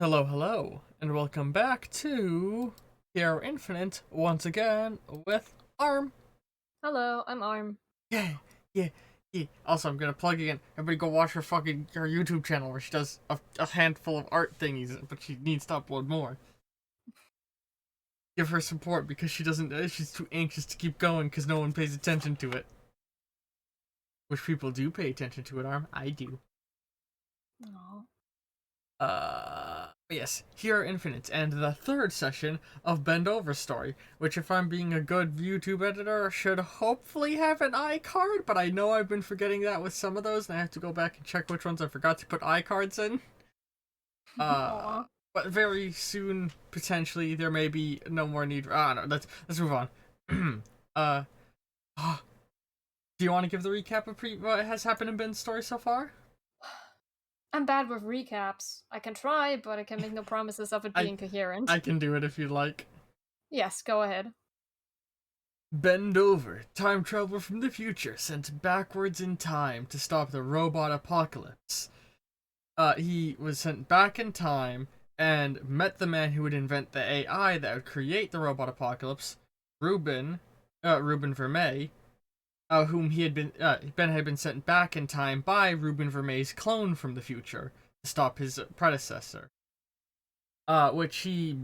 Hello, hello, and welcome back to Hero Infinite once again with Arm. Hello, I'm Arm. Yeah, yeah, yeah. Also, I'm gonna plug again. Everybody go watch her YouTube channel where she does a handful of art thingies, but she needs to upload more. Give her support because she doesn't. She's too anxious to keep going because no one pays attention to it. Which people do pay attention to it, Arm. I do. Aw. Yes, here are Infinite, and the third session of Bend Over Story, which, if I'm being a good YouTube editor, should hopefully have an iCard, but I know I've been forgetting that with some of those, and I have to go back and check which ones I forgot to put iCards in. Uh, Aw. but very soon, potentially, there may be no more need. No, let's move on. uh, do you want to give the recap of what has happened in Ben's story so far? I'm bad with recaps. I can try, but I can make no promises of it I being coherent. I can do it if you like. Yes, go ahead. Bend over, time traveler from the future, sent backwards in time to stop the robot apocalypse. He was sent back in time and met the man who would invent the AI that would create the robot apocalypse, Ruben, Ruben Vermey, whom Ben had been sent back in time by Ruben Vermey's clone from the future to stop his predecessor. Which he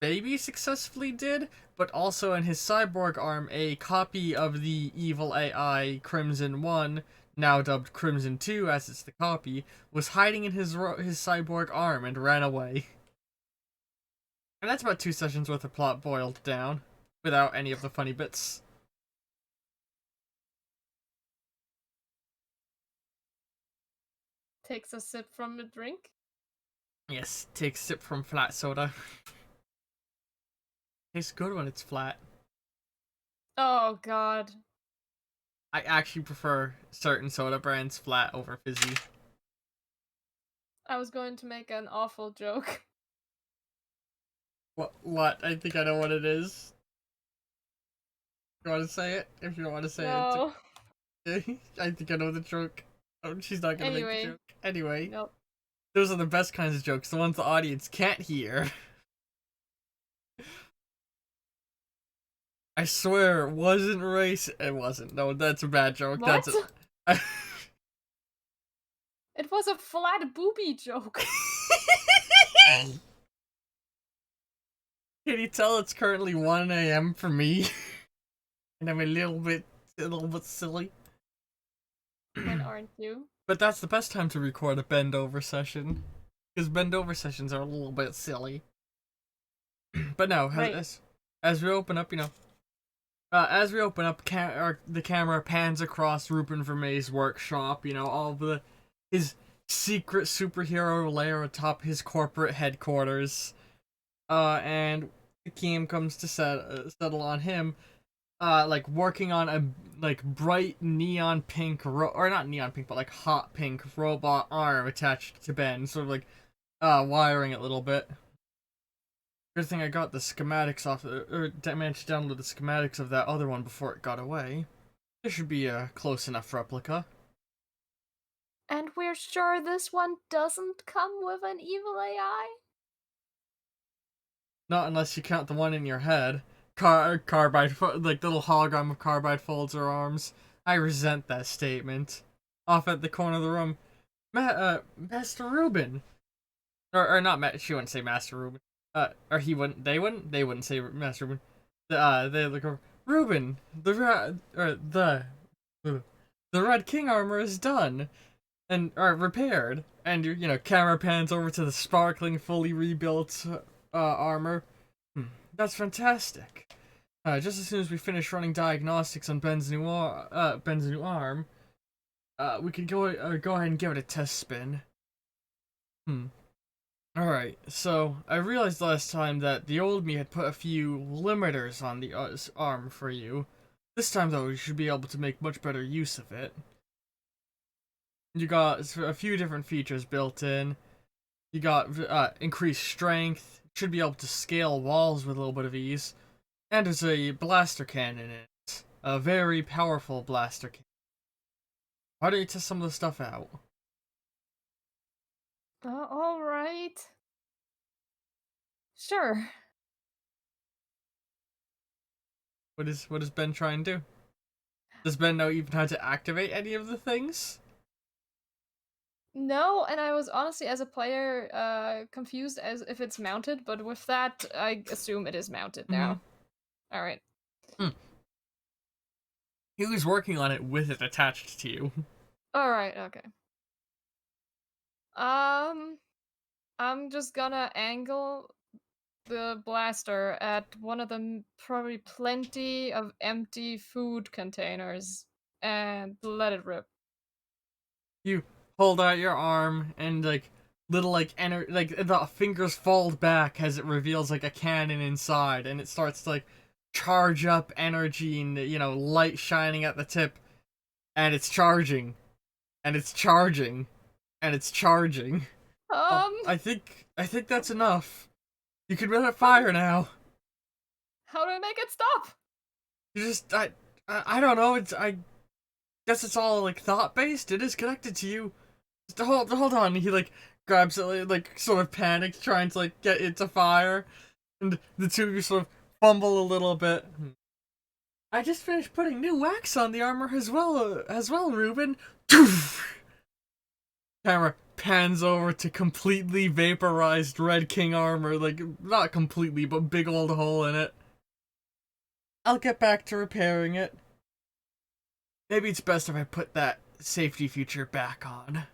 maybe successfully did, but also in his cyborg arm, a copy of the evil AI Crimson 1, now dubbed Crimson 2 as it's the copy, was hiding in his cyborg arm and ran away. And that's about 2 sessions worth of plot boiled down, without any of the funny bits. Takes a sip from the drink. Yes, take a sip from flat soda. Tastes good when it's flat. Oh god. I actually prefer certain soda brands flat over fizzy. I was going to make an awful joke. What? I think I know what it is. You want to say it? If you don't want to say it, No. I think I know the joke. Oh, she's not gonna make the Anyway. joke. Anyway, Nope. those are the best kinds of jokes, the ones the audience can't hear. I swear, it wasn't race. It wasn't. No, that's a bad joke. That's What? a. It was a flat booby joke. Can you tell it's currently 1 a.m. for me? And I'm a little bit silly. When aren't you? But that's the best time to record a bend over session, because bend over sessions are a little bit silly. But no, Right. as we open up, as we open up, the camera pans across Ruben Vermey's workshop. All his secret superhero lair atop his corporate headquarters. And the game comes to settle on him. Like working on a bright neon pink or not neon pink, but like hot pink robot arm attached to Ben, sort of like wiring it a little bit. Good thing I got the schematics off, or managed to download the schematics of that other one before it got away. This should be a close enough replica. And we're sure this one doesn't come with an evil AI? Not unless you count the one in your head. Carbide, like the little hologram of Carbide folds her arms. I resent that statement. Off at the corner of the room, Master Ruben, or not. She wouldn't say Master Ruben. Or he wouldn't. They wouldn't say Master Ruben. They look over. Ruben, the Red King armor is done and repaired, and camera pans over to the sparkling, fully rebuilt armor. That's fantastic. Just as soon as we finish running diagnostics on Ben's new arm, we can go ahead and give it a test spin. Alright, so I realized last time that the old me had put a few limiters on the arm for you. This time, though, you should be able to make much better use of it. You got a few different features built in. You got increased strength, should be able to scale walls with a little bit of ease. And there's a blaster cannon in it. A very powerful blaster cannon. Why don't you test some of the stuff out? Alright. Sure. What is Ben trying to do? Does Ben know even how to activate any of the things? No, and I was honestly, as a player, confused as if it's mounted, but with that, I assume it is mounted Mm-hmm. now. Alright. Hmm. He was working on it with it attached to you. Alright, okay. Um, I'm just gonna angle the blaster at one of the probably plenty of empty food containers and let it rip. You hold out your arm and like little like the fingers fold back as it reveals like a cannon inside, and it starts to like charge up energy and light shining at the tip, and it's charging, and it's charging, and it's charging. Oh, Um, I think that's enough. You can let it how do fire now. how do I make it stop? You just I don't know. I guess it's all like thought based. It is connected to you. Just hold on. He like grabs it, like sort of panics, trying to like get it to fire, and the two of you sort of fumble a little bit. I just finished putting new wax on the armor as well, Ruben. Camera pans over to completely vaporized Red King armor, like not completely, but big old hole in it. I'll get back to repairing it. Maybe it's best if I put that safety feature back on.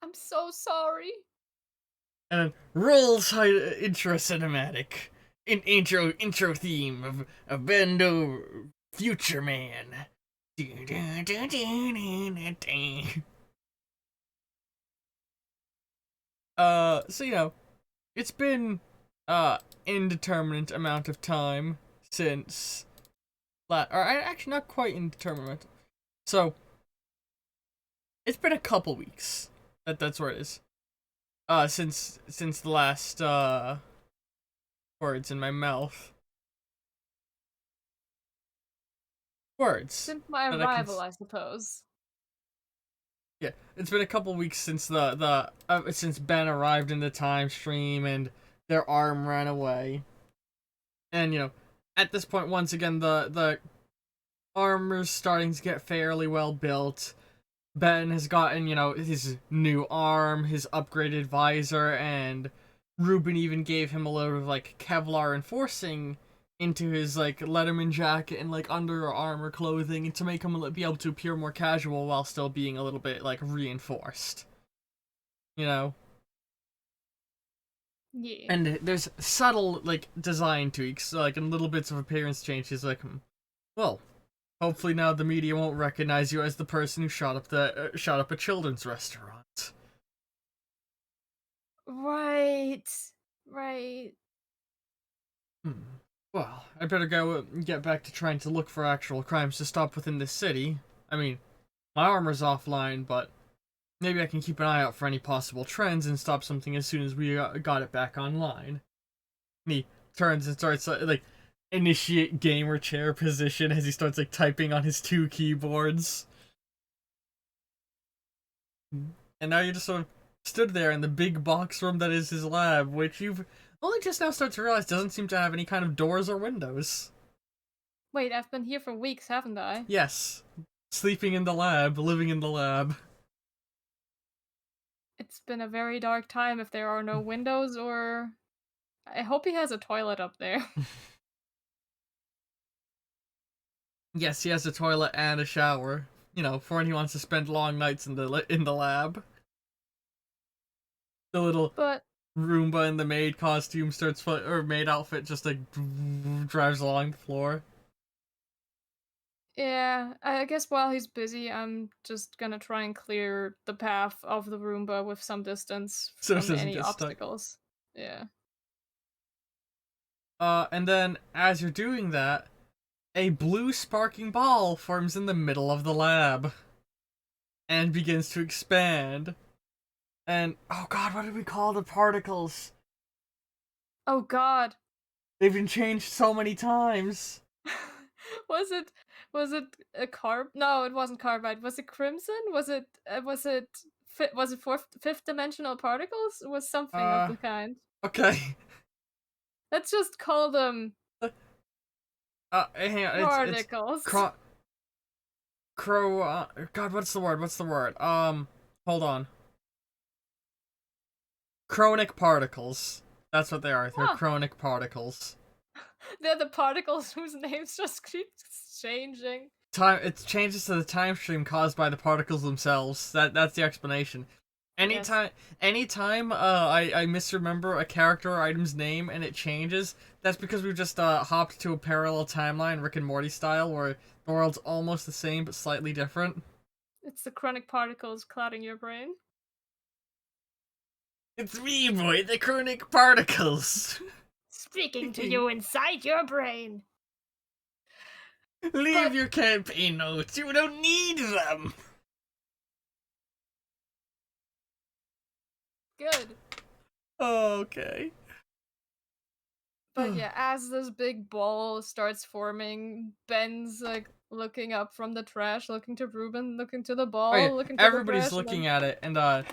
I'm so sorry. And then rolls intro cinematic. Intro theme of Bendo Future Man. So it's been indeterminate amount of time since or actually not quite indeterminate. So it's been a couple weeks. That's where it is. Since the last words in my mouth. Words Since my that I can. arrival, I suppose. Yeah, it's been a couple weeks since since Ben arrived in the time stream and their arm ran away, and at this point, once again, the armor's starting to get fairly well built. Ben has gotten his new arm, his upgraded visor, and Ruben even gave him a little of like Kevlar enforcing into his like Letterman jacket and like Under Armor clothing to make him be able to appear more casual while still being a little bit like reinforced. You know? Yeah. And there's subtle like design tweaks, like and little bits of appearance changes. Like, well, hopefully now the media won't recognize you as the person who shot up a children's restaurant. Right. Right. Hmm. Well, I better go get back to trying to look for actual crimes to stop within this city. I mean, my armor's offline, but maybe I can keep an eye out for any possible trends and stop something as soon as we got it back online. And he turns and starts like initiate gamer chair position as he starts like typing on his two keyboards. And now you just sort of stood there in the big box room that is his lab, which you've only just now start to realize doesn't seem to have any kind of doors or windows. Wait, I've been here for weeks, haven't I? Yes, sleeping in the lab, living in the lab. It's been a very dark time if there are no windows or I hope he has a toilet up there. Yes, he has a toilet and a shower. For when he wants to spend long nights in the lab. The little But Roomba in the maid costume or maid outfit just like drives along the floor. yeah, I guess while he's busy, I'm just gonna try and clear the path of the Roomba with some distance So it from doesn't any get stuck. obstacles. Yeah. And then as you're doing that, a blue sparking ball forms in the middle of the lab and begins to expand. And oh god, what did we call the particles? Oh god. They've been changed so many times. was it was it a carb? No, it wasn't carbide. Was it crimson? Was it fourth fifth dimensional particles? It was something of Uh, the kind. okay. Let's just call them Hang on, it's particles. cro crow. God, what's the word? What's the word? Hold on. Chronic particles. That's what they are. They're Huh. chronic particles. They're the particles whose names just keep changing. It changes to the time stream caused by the particles themselves. That's the explanation. Yes. Anytime I misremember a character or item's name and it changes, that's because we've just hopped to a parallel timeline, Rick and Morty style, where the world's almost the same but slightly different. It's the chronic particles clouding your brain. It's me, boy, the chronic particles. Speaking to you inside your brain. Leave But your campaign notes. You don't need them. good. Okay. But yeah, as this big ball starts forming, Ben's like looking up from the trash, looking to Ruben, looking to the Oh yeah, ball, looking to the everybody's trash, and then looking at it, and the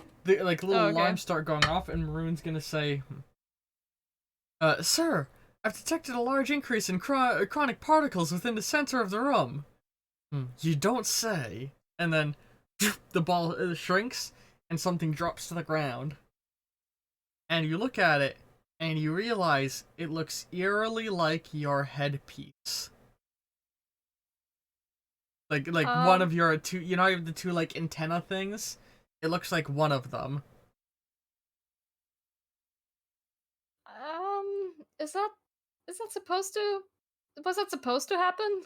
like little oh, okay. alarms start going off, and Maroon's gonna say, "Sir, I've detected a large increase in chronic particles within the center of the room." You don't say. And then the ball shrinks, and something drops to the ground, and you look at it, and you realize it looks eerily like your headpiece. Like one Um, of your two, you know, you have the two like antenna things. It looks like one of them. is that supposed to was that supposed to happen?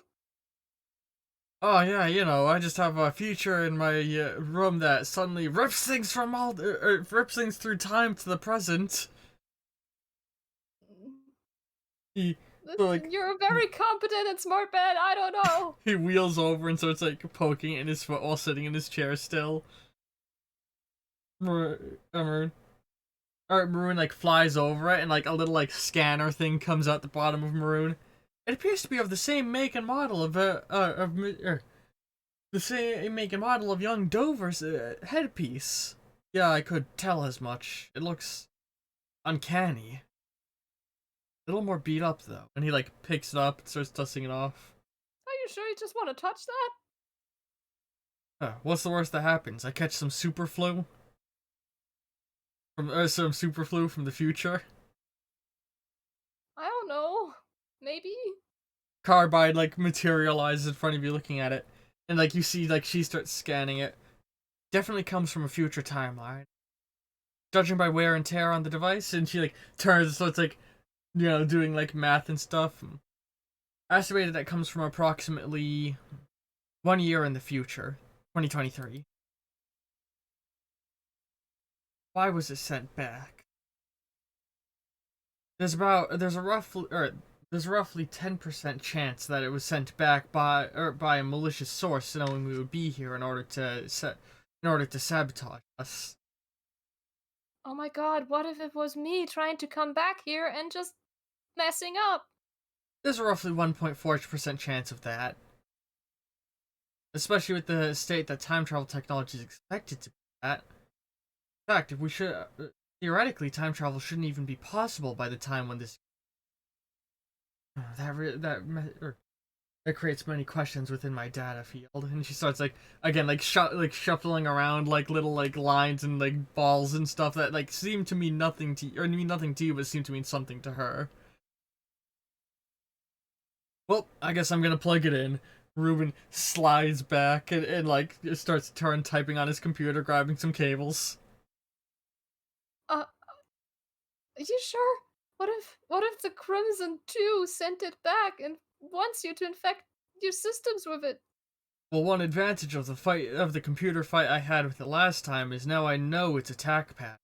Oh yeah, you know, I just have a feature in my room that suddenly rips things from rips things through time to the present. He so, like You're a very competent and smart man. I don't know. he wheels over and starts like poking it in his foot while sitting in his chair still. Maroon, or Maroon like flies over it and like a little like scanner thing comes out the bottom of Maroon. It appears to be of the same make and model of the same make and model of young Dover's headpiece. Yeah, I could tell as much. It looks uncanny. A little more beat up though. And he like picks it up and starts dusting it off. Are you sure you just want to touch that? What's the worst that happens? I catch some super flu from the future. I don't know. Maybe. Carbide like materializes in front of you looking at it. And like you see like she starts scanning it. Definitely comes from a future timeline. Judging by wear and tear on the device, and she like turns so it's like, you know, doing like math and stuff. Estimated that comes from approximately 1 year in the future, 2023. Why was it sent back? There's a roughly 10% chance that it was sent back by a malicious source, knowing we would be here in order to sabotage us. Oh my god, what if it was me trying to come back here and just messing up? There's a roughly 1.4% chance of that, especially with the state that time travel technology is expected to be at. In fact, if we should theoretically, time travel shouldn't even be possible by the time when this that creates many questions within my data field. And she starts like again like shuffling around like little like lines and like balls and stuff that like seem to mean nothing to you, or mean nothing to you, but seem to mean something to her. Well, I guess I'm gonna plug it in. Ruben slides back and like starts typing on his computer, grabbing some cables. Uh, are you sure? What if the Crimson 2 sent it back and wants you to infect your systems with it? Well, one advantage of the computer fight I had with it last time is now I know its attack path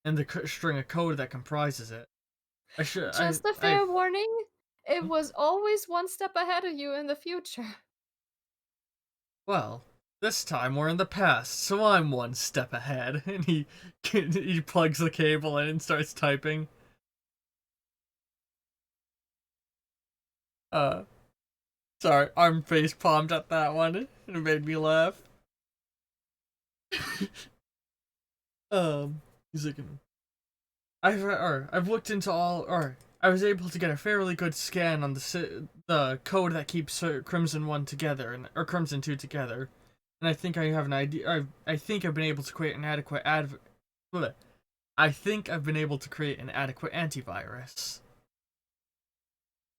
and the string of code that comprises it. Just a I fair warning, it was always one step ahead of you in the future. well, this time we're in the past, so I'm one step ahead. And he plugs the cable in and starts typing. Uh, sorry, I'm face palmed at that one. It made me laugh. He's like, I've looked into all, or I was able to get a fairly good scan on the code that keeps Crimson 1 together, or Crimson 2 together. And I think I have an idea. I think I've been able to create an adequate I think I've been able to create an adequate antivirus.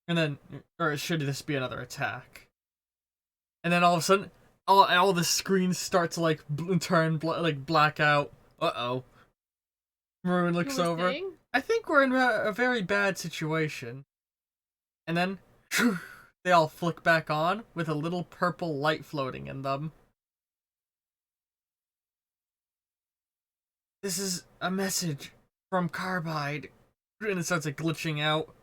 And then, or should this be another attack? And then all of a sudden, all the screens start to like turn like black out. Uh-oh. Maroon looks Poor over. thing. I think we're in a very bad situation. And then, they all flick back on with a little purple light floating in them. This is a message from Carbide. And it starts like glitching out.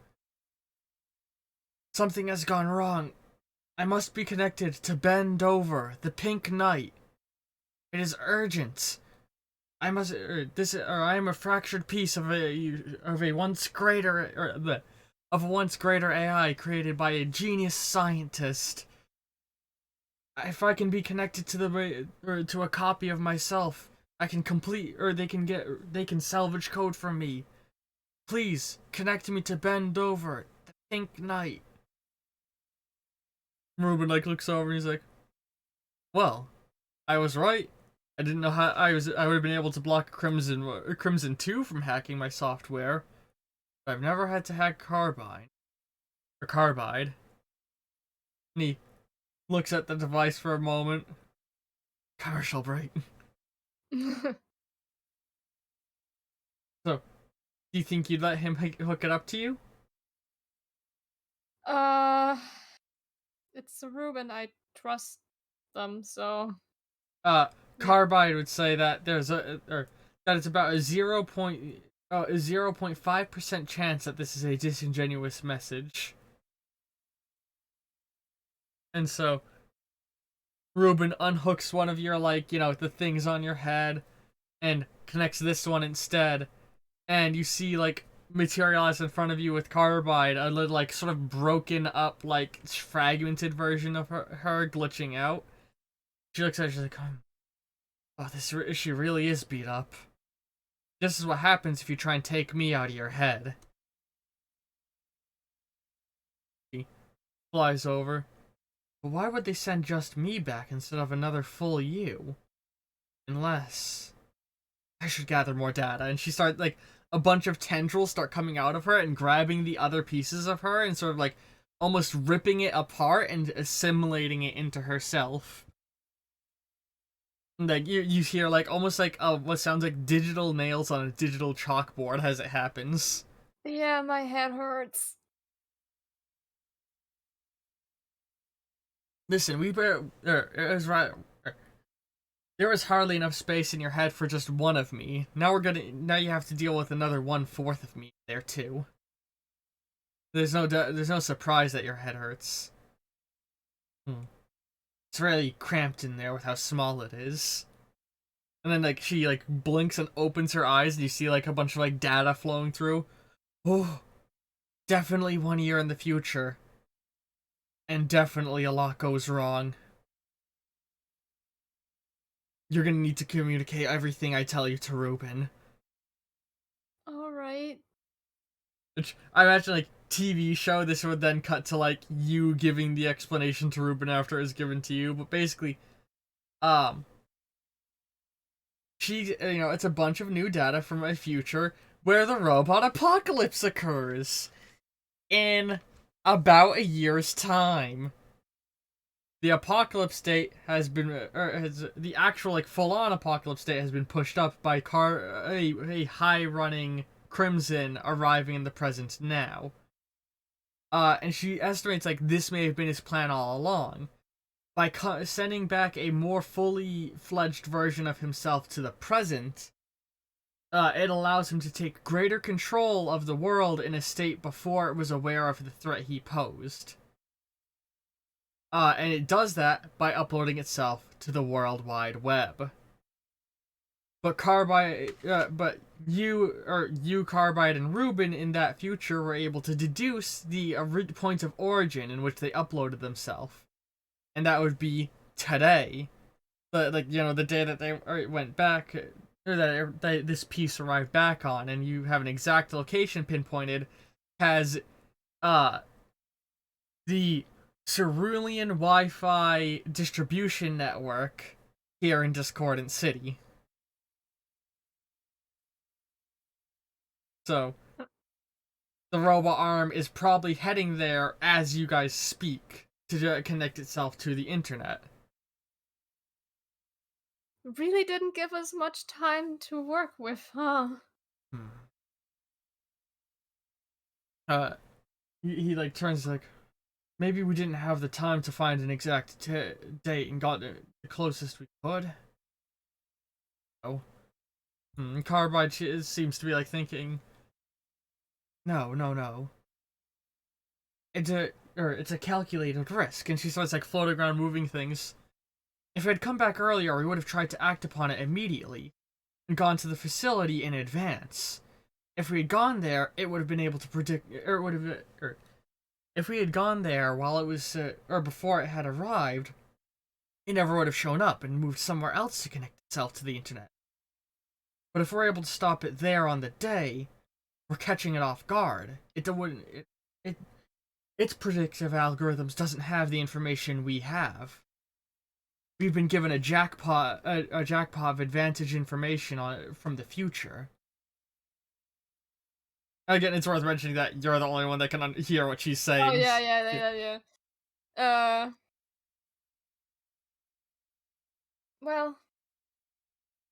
Something has gone wrong. I must be connected to Bend Over, the Pink Knight. It is urgent. I am a fractured piece of a once greater AI created by a genius scientist. If I can be connected to a copy of myself, I can complete, or they can salvage code from me. Please connect me to Bend Over, the Pink Knight. Ruben like looks over and he's like, "Well, I was right. I didn't know how I would have been able to block Crimson 2 from hacking my software. But I've never had to hack Carbide." And he looks at the device for a moment. Commercial break. So, do you think you'd let him hook it up to you? uh, it's Ruben. I trust them, so Carbide would say that that it's about a 0.5% chance that this is a disingenuous message. And so Ruben unhooks one of your the things on your head and connects this one instead. And you see like materialize in front of you with Carbide a little like sort of broken up like fragmented version of her glitching out. She looks at it, she's like, "Oh, this issue really is beat up. This is what happens if you try and take me out of your head." He flies over. "But why would they send just me back instead of another full you? Unless I should gather more data." And she starts like a bunch of tendrils start coming out of her and grabbing the other pieces of her and sort of like almost ripping it apart and assimilating it into herself. Like you hear like almost like what sounds like digital nails on a digital chalkboard as it happens. yeah, my head hurts. Listen, we better. It was right. There was hardly enough space in your head for just one of me. Now you have to deal with another 1/4 of me there too. There's no surprise that your head hurts. It's really cramped in there with how small it is. And then like she like blinks and opens her eyes and you see like a bunch of like data flowing through. Oh, definitely 1 year in the future. And definitely a lot goes wrong. You're gonna need to communicate everything I tell you to Ruben. Alright. Which I imagine like TV show, this would then cut to like you giving the explanation to Ruben after it was given to you. But basically, it's a bunch of new data from a future where the robot apocalypse occurs in about a year's time. The apocalypse date has been, the actual like full-on apocalypse date has been pushed up by a high-running Crimson arriving in the present now. And she estimates like this may have been his plan all along. By sending back a more fully fledged version of himself to the present, it allows him to take greater control of the world in a state before it was aware of the threat he posed. And it does that by uploading itself to the World Wide Web. But Carbide, Carbide, and Ruben in that future were able to deduce the point of origin in which they uploaded themselves, and that would be today. The day that they went back, or that this piece arrived back on, and you have an exact location pinpointed has uh the Cerulean Wi-Fi distribution network here in Discordant City. So the robot arm is probably heading there as you guys speak to connect itself to the internet. Really didn't give us much time to work with, huh? Hmm. Uh, he like turns like, maybe we didn't have the time to find an exact date and got the closest we could. Oh, Carbide seems to be like thinking, no, no, no. It's a calculated risk, and she starts like floating around, moving things. If it had come back earlier, we would have tried to act upon it immediately and gone to the facility in advance. If we had gone there, it would have been able to predict, or it would have, or if we had gone there while it was, or before it had arrived, it never would have shown up and moved somewhere else to connect itself to the internet. But if we're able to stop it there on the day, we're catching it off guard. It its predictive algorithms doesn't have the information we have. We've been given a jackpot of advantage information from the future. Again, it's worth mentioning that you're the only one that can hear what she's Oh, saying. yeah, yeah, yeah, yeah, yeah. Well,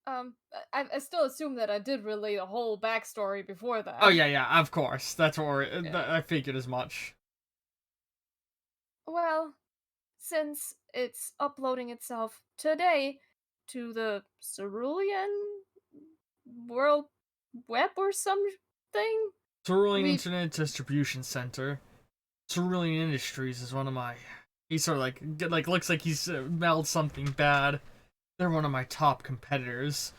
I still assume that I did relay the whole backstory before Oh that. yeah, yeah, of course. That's what Yeah. I figured as much. Well, since it's uploading itself today to the Cerulean World Web or something, Cerulean we Internet Distribution Center. Cerulean Industries is one of my. He sort of like looks like he's smelled something bad. They're one of my top competitors.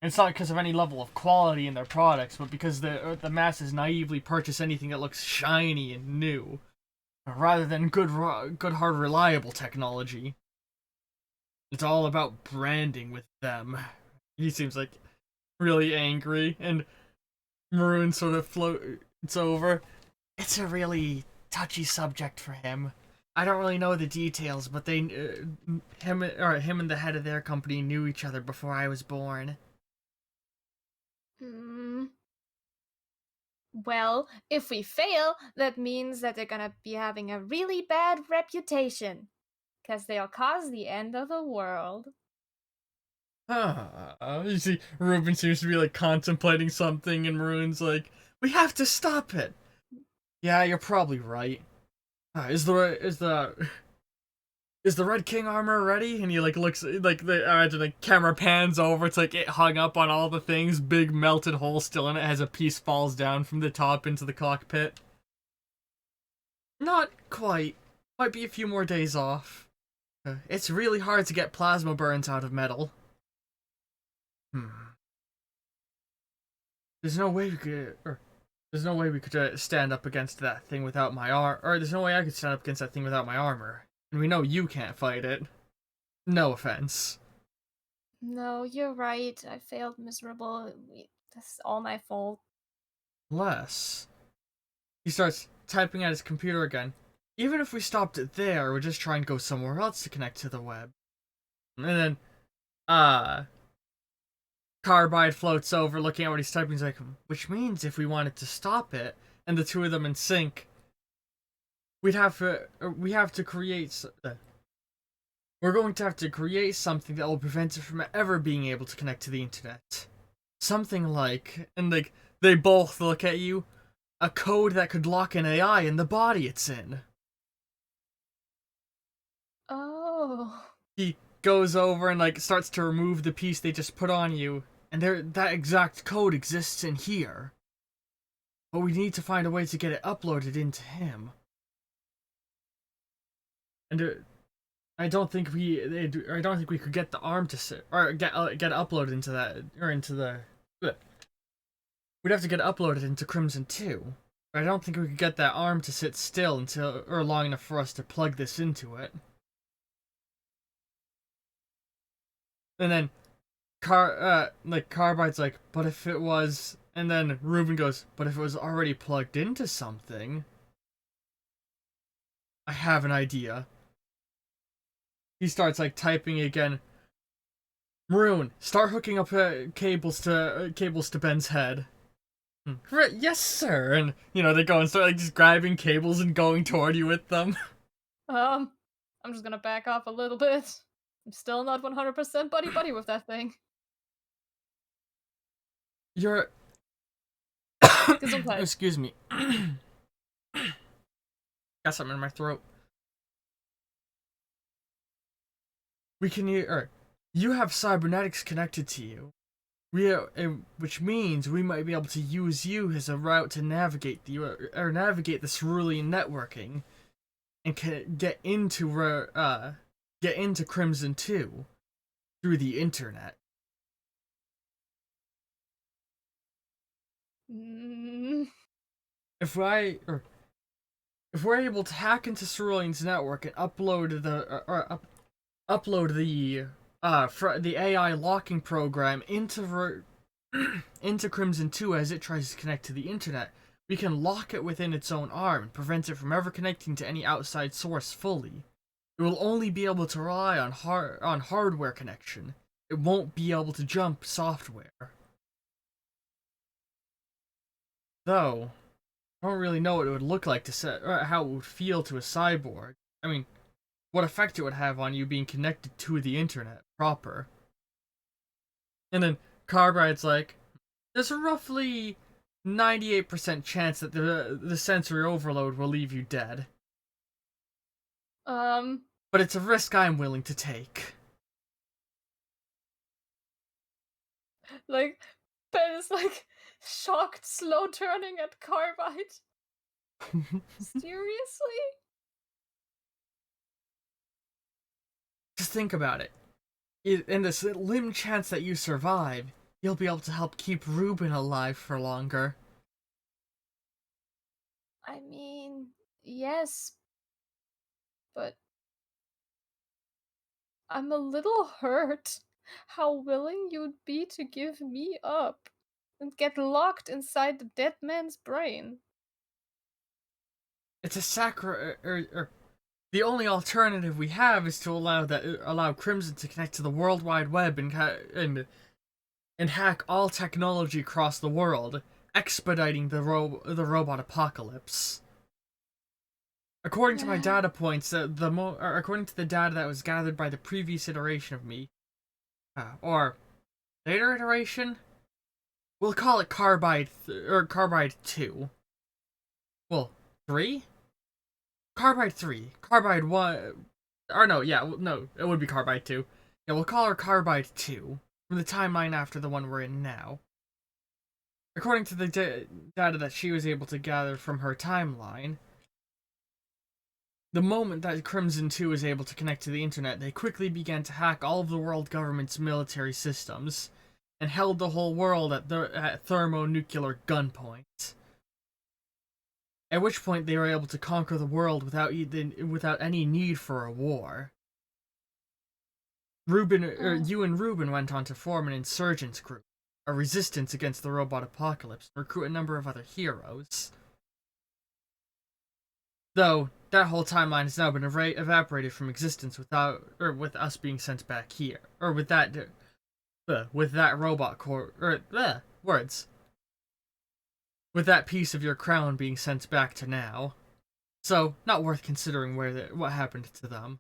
It's not because of any level of quality in their products, but because the masses naively purchase anything that looks shiny and new, rather than good, hard, reliable technology. It's all about branding with them. He seems like really angry, and Maroon sort of floats over. It's a really touchy subject for him. I don't really know the details, but him and the head of their company knew each other before I was born. hmm, well, if we fail, that means that they're gonna be having a really bad reputation. Because they'll cause the end of the world. You see, Ruben seems to be like contemplating something, and Maroon's like, "We have to stop it." Yeah, you're probably right. Is the Red King armor ready? And he like looks like the camera pans over. It's like it hung up on all the things. Big melted hole still in it. As a piece falls down from the top into the cockpit. Not quite. Might be a few more days off. It's really hard to get plasma burns out of metal. Hmm. There's no way we could. There's no way we could stand up against that thing without my arm. Or there's no way I could stand up against that thing without my armor. And we know you can't fight it. No offense. No, you're right. I failed miserable. This is all my fault. Less. He starts typing at his computer again. Even if we stopped it there, we'd just try and go somewhere else to connect to the web. And then, uh, Carbide floats over, looking at what he's typing. He's like, which means if we wanted to stop it, and the two of them in sync, we have to create. We're going to have to create something that will prevent it from ever being able to connect to the internet. Something like, and like they both look at you, a code that could lock an AI in the body it's in. Oh. He goes over and like starts to remove the piece they just put on you, and that exact code exists in here. But we need to find a way to get it uploaded into him. And I don't think we could get the arm to sit or get uploaded into that or into the. We'd have to get uploaded into Crimson 2. But I don't think we could get that arm to sit still until or long enough for us to plug this into it. And then Carbide's like, but if it was And then Ruben goes, but if it was already plugged into something, I have an idea. He starts like typing again. Maroon, start hooking up cables to Ben's head. Right, yes, sir. And they go and start like just grabbing cables and going toward you with them. I'm just gonna back off a little bit. I'm still not 100% buddy with that thing. You're. Gesundheit. Excuse me. Got something in my throat. We can hear. You have cybernetics connected to you. Which means we might be able to use you as a route to navigate navigate the cerulean networking, and get into Crimson 2 through the internet. Mm. If we're able to hack into Cerulean's network and upload the AI locking program into Crimson 2 as it tries to connect to the internet, we can lock it within its own arm and prevent it from ever connecting to any outside source fully. It will only be able to rely on hardware connection. It won't be able to jump software. Though, I don't really know what it would look like or how it would feel to a cyborg. I mean, what effect it would have on you being connected to the internet proper. And then Carbride's like, there's a roughly 98% chance that the sensory overload will leave you dead. But it's a risk I'm willing to take. Like, Ben is like shocked, slow turning at Carbide. Seriously? Just think about it. In the slim chance that you survive, you'll be able to help keep Ruben alive for longer. I mean, yes, but I'm a little hurt how willing you'd be to give me up and get locked inside the dead man's brain. It's the only alternative we have is to allow Crimson to connect to the World Wide Web and hack all technology across the world, expediting the robot apocalypse. According to my data points, according to the data that was gathered by the previous iteration of me, or later iteration, we'll call it Carbide 2. Well, 3? Carbide 3. Carbide 1. Or no, yeah, no, it would be Carbide 2. Yeah, we'll call her Carbide 2, from the timeline after the one we're in now. According to the data that she was able to gather from her timeline, the moment that Crimson 2 was able to connect to the internet, they quickly began to hack all of the world government's military systems, and held the whole world at thermonuclear gunpoint. At which point they were able to conquer the world without any need for a war. You and Ruben went on to form an insurgents group, a resistance against the robot apocalypse, and recruit a number of other heroes. Though that whole timeline has now been evaporated from existence with us being sent back here, or with that robot core, words. With that piece of your crown being sent back to now. So, not worth considering what happened to them.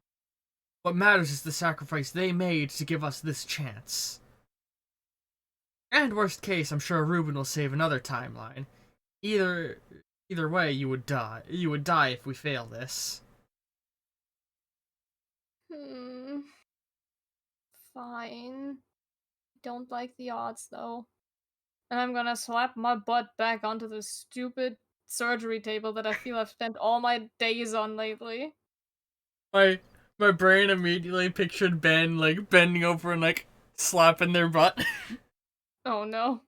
What matters is the sacrifice they made to give us this chance. And worst case, I'm sure Ruben will save another timeline. Either way, you would die. You would die if we fail this. Fine. Don't like the odds, though. And I'm gonna slap my butt back onto the stupid surgery table that I feel I've spent all my days on lately. My brain immediately pictured Ben like bending over and like slapping their butt. Oh no.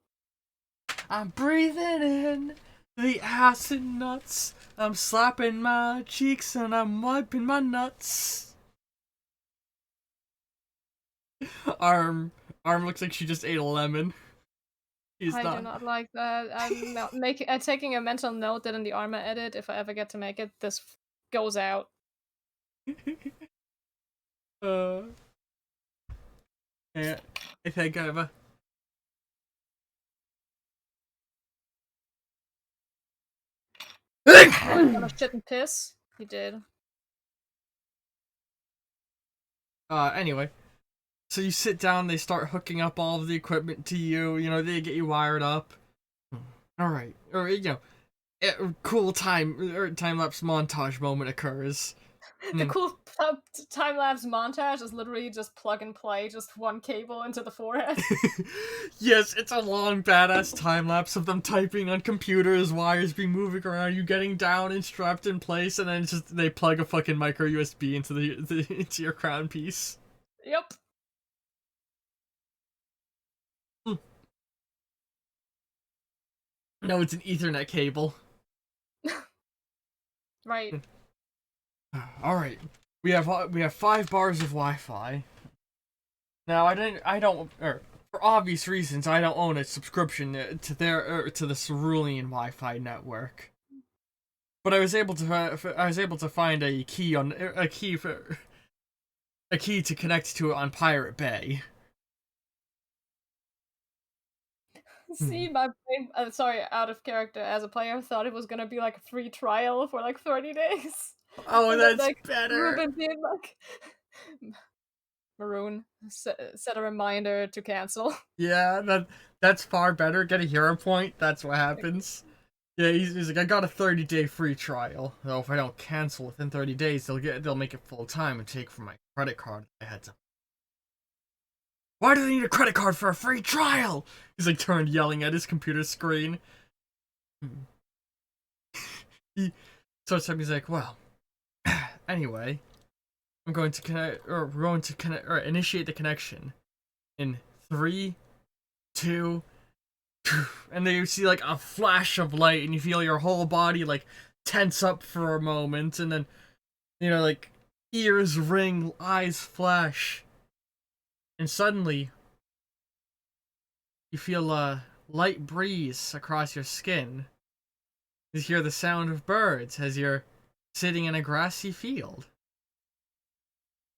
I'm breathing in the acid nuts. I'm slapping my cheeks and I'm wiping my nuts. Arm looks like she just ate a lemon. He's I do not. not like that. I'm taking a mental note that in the Arma edit, if I ever get to make it, this goes out. uh, yeah, I think I've. Oh, he's gonna shit and piss. He did. Anyway, so you sit down, they start hooking up all of the equipment to you, they get you wired up. Alright. Or, cool time lapse montage moment occurs. The Hmm. cool time lapse montage is literally just plug and play, just one cable into the forehead. Yes, it's a long badass time lapse of them typing on computers, wires being moving around, you getting down and strapped in place, and then it's just they plug a fucking micro USB into into your crown piece. Yep. Hmm. No, it's an Ethernet cable. Right. All right, we have 5 bars of Wi-Fi. Now for obvious reasons, I don't own a subscription to the Cerulean Wi-Fi network. But I was able to find a key to connect to it on Pirate Bay. Hmm. See, my brain, sorry, out of character as a player, thought it was gonna be like a free trial for like 30 days. Oh, And then, that's like, better. Ruben being like, Maroon, set a reminder to cancel. Yeah, that's far better. Get a hero point. That's what happens. Yeah, he's like, I got a 30-day free trial. Though if I don't cancel within 30 days, they'll make it full time and take from my credit card. I had to. Why do they need a credit card for a free trial? He's like turned yelling at his computer screen. He starts up. He's like, well, anyway, I'm going to connect, or we're going to connect, or initiate the connection in 3, 2, and then you see like a flash of light, and you feel your whole body like tense up for a moment, and then like ears ring, eyes flash, and suddenly you feel a light breeze across your skin. You hear the sound of birds as you're sitting in a grassy field.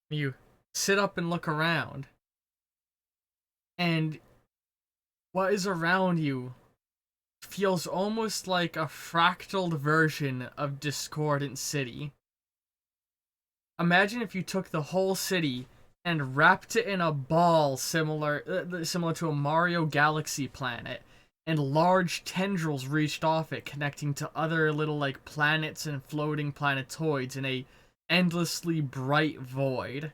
You sit up and look around, and what is around you feels almost like a fractaled version of Discordant City. Imagine if you took the whole city and wrapped it in a ball similar to a Mario Galaxy planet, and large tendrils reached off it, connecting to other little like planets and floating planetoids in a endlessly bright void.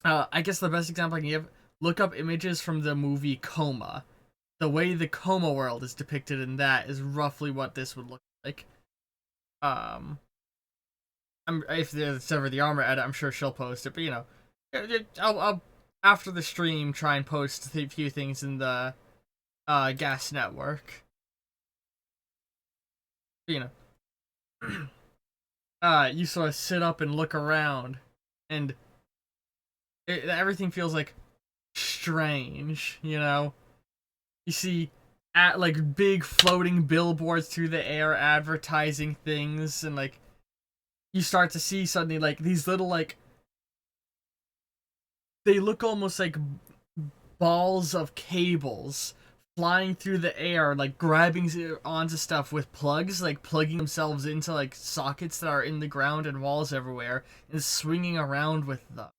I guess the best example I can give: look up images from the movie Coma. The way the Coma world is depicted in that is roughly what this would look like. Um, if there's ever the Armor edit, I'm sure she'll post it. But I'll after the stream try and post a few things in the Gas Network. But, you sort of sit up and look around, and everything feels like strange. You see at like big floating billboards through the air advertising things, and like you start to see suddenly like these little like they look almost like balls of cables flying through the air, like grabbing onto stuff with plugs, like plugging themselves into like sockets that are in the ground and walls everywhere, and swinging around with them.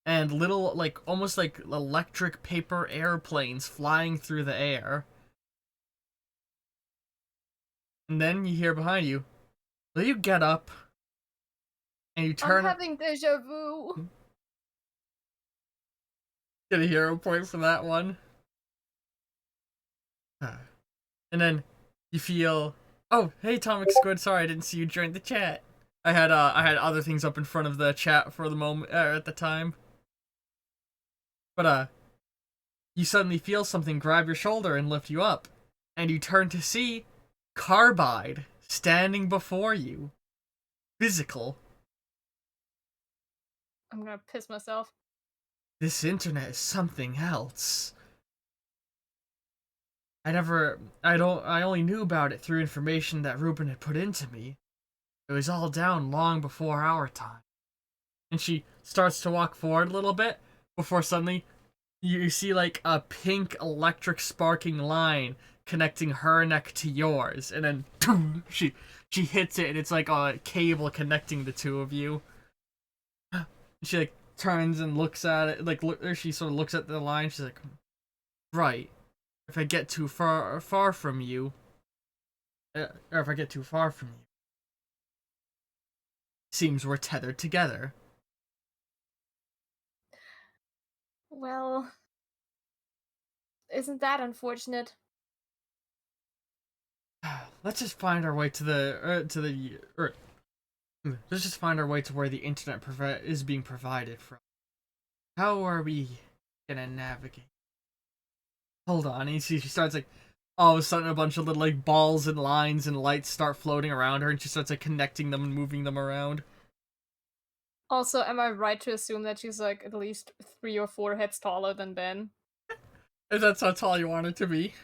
And little, like, almost like electric paper airplanes flying through the air. And then you hear behind you, will you get up? And you I'm turn. having deja vu. Get a hero point for that one. And then you feel, oh, hey, Atomic Squid, sorry I didn't see you join the chat. I had other things up in front of the chat for the moment at the time. But you suddenly feel something grab your shoulder and lift you up, and you turn to see Carbide standing before you. Physical. I'm gonna piss myself. This internet is something else. I only knew about it through information that Ruben had put into me. It was all down long before our time. And she starts to walk forward a little bit before suddenly you see like a pink electric sparking line connecting her neck to yours, and then boom, she hits it, and it's like a cable connecting the two of you. She like turns and looks at it, like she sort of looks at the line. She's like, "Right, if I get too far from you, or if I get too far from you, seems we're tethered together." Well, isn't that unfortunate? Let's just find our way let's just find our way to where the internet is being provided from. How are we gonna navigate? Hold on. And she starts like all of a sudden a bunch of little like balls and lines and lights start floating around her, and she starts like connecting them and moving them around. Also, am I right to assume that she's like at least 3 or 4 heads taller than Ben? If that's how tall you want it to be.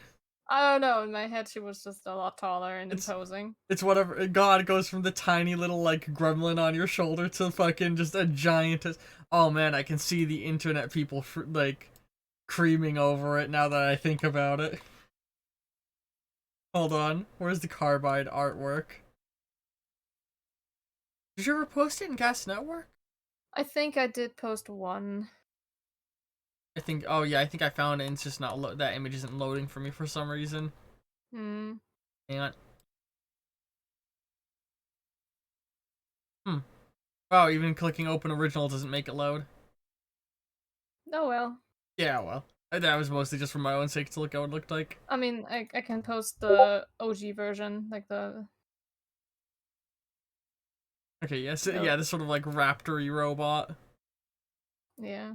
I don't know. In my head, she was just a lot taller and It's imposing. it's whatever. God goes from the tiny little like gremlin on your shoulder to fucking just a giantess. Oh man, I can see the internet people like creaming over it now that I think about it. Hold on, where's the carbide artwork? Did you ever post it in Gas Network? I think I did post one. I think. Oh yeah, I think I found it. And it's just not that image isn't loading for me for some reason. Hmm. Hang on. Hmm. Wow, even clicking open original doesn't make it load. Oh well. Yeah, well, that was mostly just for my own sake to look at what it looked like. I mean, I can post the OG version, like Okay, yes, the yeah, this sort of like raptory robot. yeah.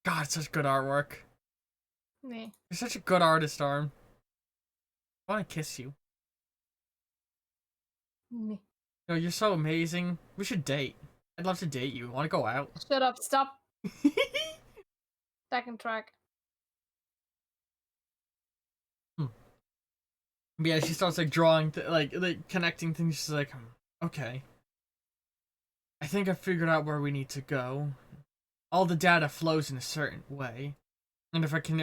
God, it's such good artwork. Me. You're such a good artist, Arm. I want to kiss you. Me. No, you're so amazing. We should date. I'd love to date you. Want to go out? Shut up! Stop. Back in track. Hmm. Yeah, she starts like drawing, like connecting things. She's like, okay, I think I figured out where we need to go. All the data flows in a certain way, and if I can,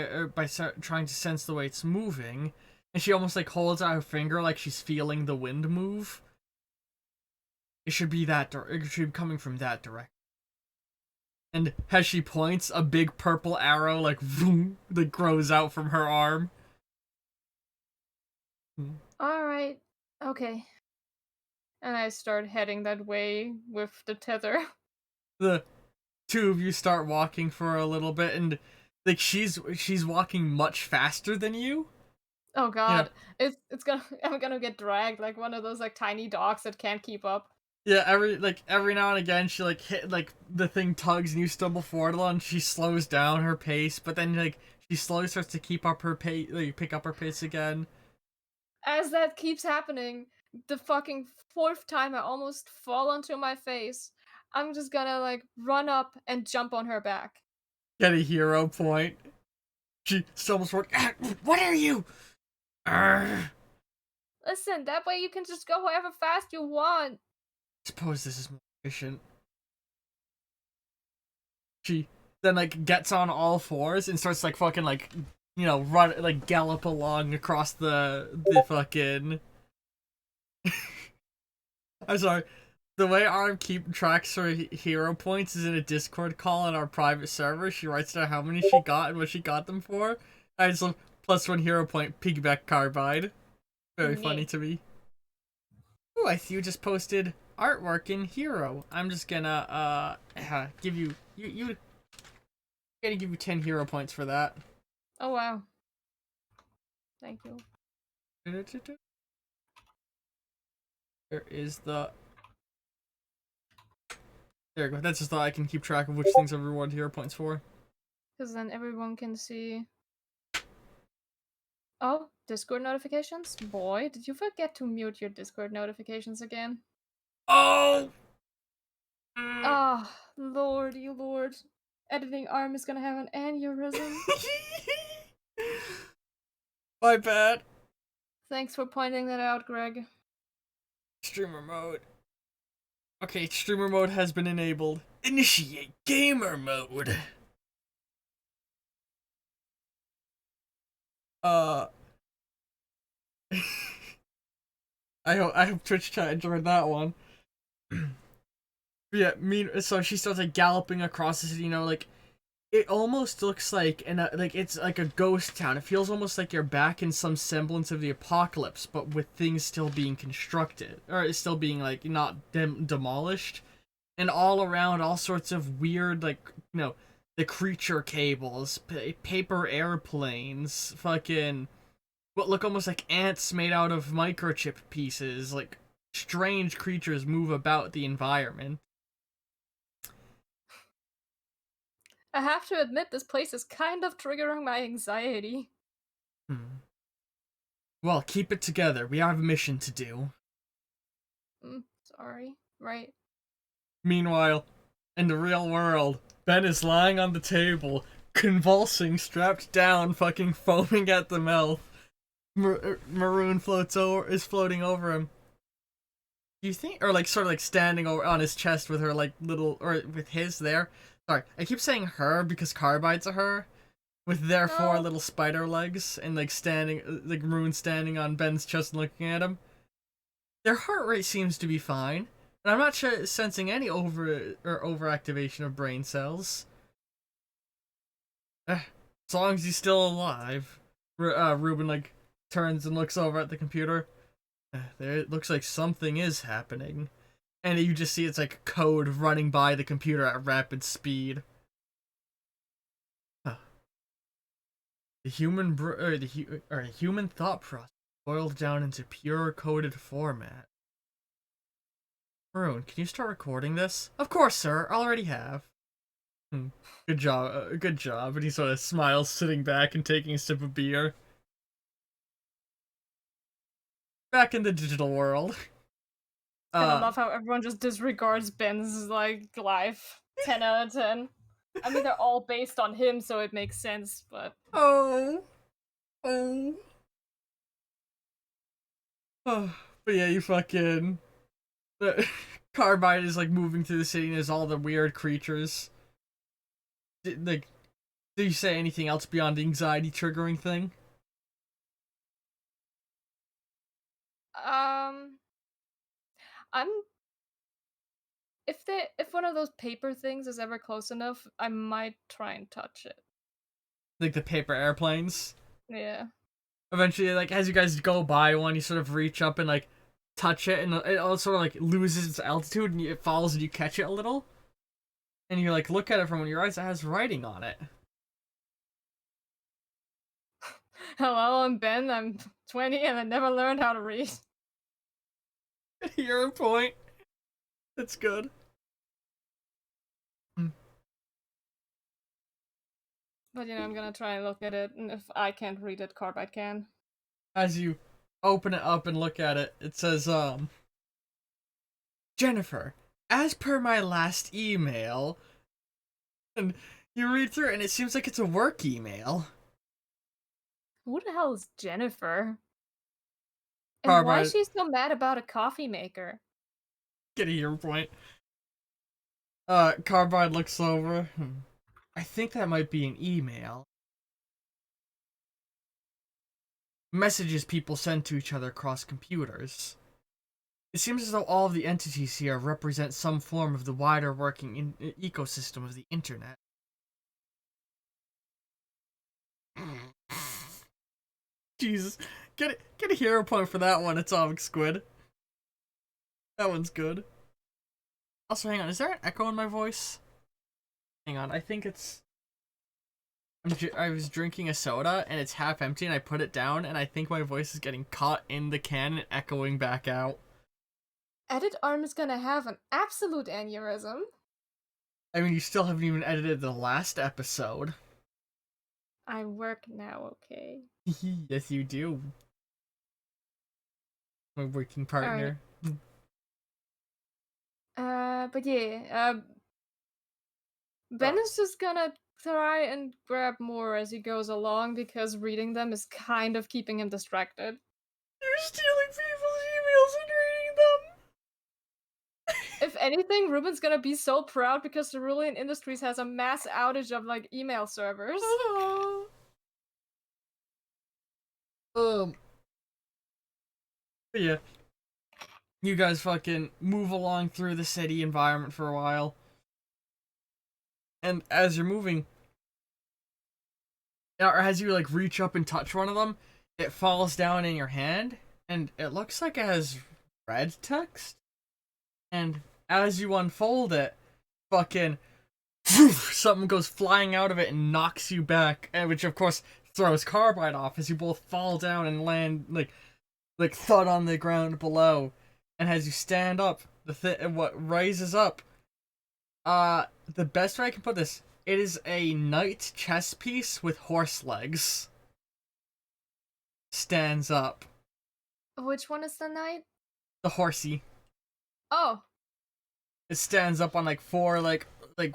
trying to sense the way it's moving, and she almost like holds out her finger like she's feeling the wind move. It should be it should be coming from that direction. And as she points, a big purple arrow like vroom, that grows out from her arm. Alright. Okay. And I start heading that way with the tether. The two of you start walking for a little bit, and like she's walking much faster than you. Oh You know, god. It's gonna I'm gonna get dragged like one of those like tiny dogs that can't keep up. yeah. Every now and again, she like hit like the thing tugs and you stumble forward a lot, and she slows down her pace. But then like she slowly starts to keep up her pace, like pick up her pace again. As that keeps happening, the fucking fourth time I almost fall onto my face, I'm just gonna like run up and jump on her back. Get a hero point. She stumbles forward. "Ah, what are you? Arrgh. Listen, that way you can just go however fast you want. Suppose this is more efficient." She then like gets on all fours and starts like fucking like run like gallop along across the fucking. I'm sorry. The way Arm keep tracks her hero points is in a Discord call on our private server. She writes down how many she got and what she got them for. I just love +1 hero point piggyback carbide. Very funny Me. to me. Ooh, I see you just posted artwork in Hero. I'm just gonna give you gonna give you 10 hero points for that. Oh wow. Thank you. There is the there we go. That's just so I can keep track of which things I've rewarded hero points for. Because then everyone can see. Oh, Discord notifications? Boy, did you forget to mute your Discord notifications again? Oh! Ah, lordy lord. Editing arm is gonna have an aneurysm. My bad. Thanks for pointing that out, Greg. Streamer mode. Okay, streamer mode has been enabled. Initiate gamer mode. Uh, I hope Twitch chat enjoyed that one. Yeah, so she starts like galloping across the city. Like it almost looks like like it's like a ghost town. It feels almost like you're back in some semblance of the apocalypse, but with things still being constructed or it's still being like not demolished, and all around all sorts of weird like the creature cables, paper airplanes, fucking what look almost like ants made out of microchip pieces. Like strange creatures move about the environment. I have to admit, this place is kind of triggering my anxiety. Hmm. Well, keep it together. We have a mission to do. Sorry. Right. Meanwhile, in the real world, Ben is lying on the table, convulsing, strapped down, fucking foaming at the mouth. Maroon is floating over him. Do you think, or like sort of like standing over on his chest with her like little, or with his there? Sorry, I keep saying her because Carbide's a her. With their four No. little spider legs and like standing, like Maroon standing on Ben's chest and looking at him. Their heart rate seems to be fine, and I'm not sensing any overactivation of brain cells. As long as he's still alive. Ruben like turns and looks over at the computer. There, it looks like something is happening, and you just see it's like code running by the computer at rapid speed. Huh. The human thought process boiled down into pure coded format. Maroon, can you start recording this? Of course, sir. Already have. Good job. Good job. And he sort of smiles, sitting back and taking a sip of beer. Back in the digital world. Gonna love how everyone just disregards Ben's like life. 10 out of 10. I mean, they're all based on him, so it makes sense. But oh, oh, oh. But yeah, you fucking. Carbide is like moving through the city, and there's all the weird creatures. Like, did you say anything else beyond the anxiety triggering thing? I'm if one of those paper things is ever close enough, I might try and touch it. Like the paper airplanes. Yeah. Eventually, like as you guys go by one, you sort of reach up and like touch it, and it all sort of like loses its altitude, and it falls, and you catch it a little, and you like look at it from when your eyes. It has writing on it. Hello, I'm Ben. I'm 20 and I never learned how to read. You're a point. That's good. But I'm gonna try and look at it, and if I can't read it, Carbide can. As you open it up and look at it, it says, Jennifer, as per my last email, and you read through it, and it seems like it's a work email. Who the hell is Jennifer? And why is Carbide, she so mad about a coffee maker? get a your point. Carbide looks over. I think that might be an email. Messages people send to each other across computers. It seems as though all of the entities here represent some form of the wider working ecosystem of the internet. Jesus, get a hero point for that one, Atomic Squid. That one's good. Also, hang on, is there an echo in my voice? Hang on, I think it's. I was drinking a soda and it's half empty, and I put it down, and I think my voice is getting caught in the can and echoing back out. Edit Arm is gonna have an absolute aneurysm. I mean, you still haven't even edited the last episode. I work now, okay? Yes, you do. My working partner. But yeah, Ben is just gonna try and grab more as he goes along because reading them is kind of keeping him distracted. You're stealing people's emails and reading them. If anything, Ruben's gonna be so proud because Cerulean Industries has a mass outage of like email servers. Um. But yeah, you guys fucking move along through the city environment for a while, and as you're moving, or as you like reach up and touch one of them, it falls down in your hand, and it looks like it has red text. And as you unfold it, fucking something goes flying out of it and knocks you back, and which of course throws Carbide off as you both fall down and land like thud on the ground below. And as you stand up, what rises up, the best way I can put this, it is a knight chess piece with horse legs. Stands up. Which one is the knight? The horsey. Oh. It stands up on like four like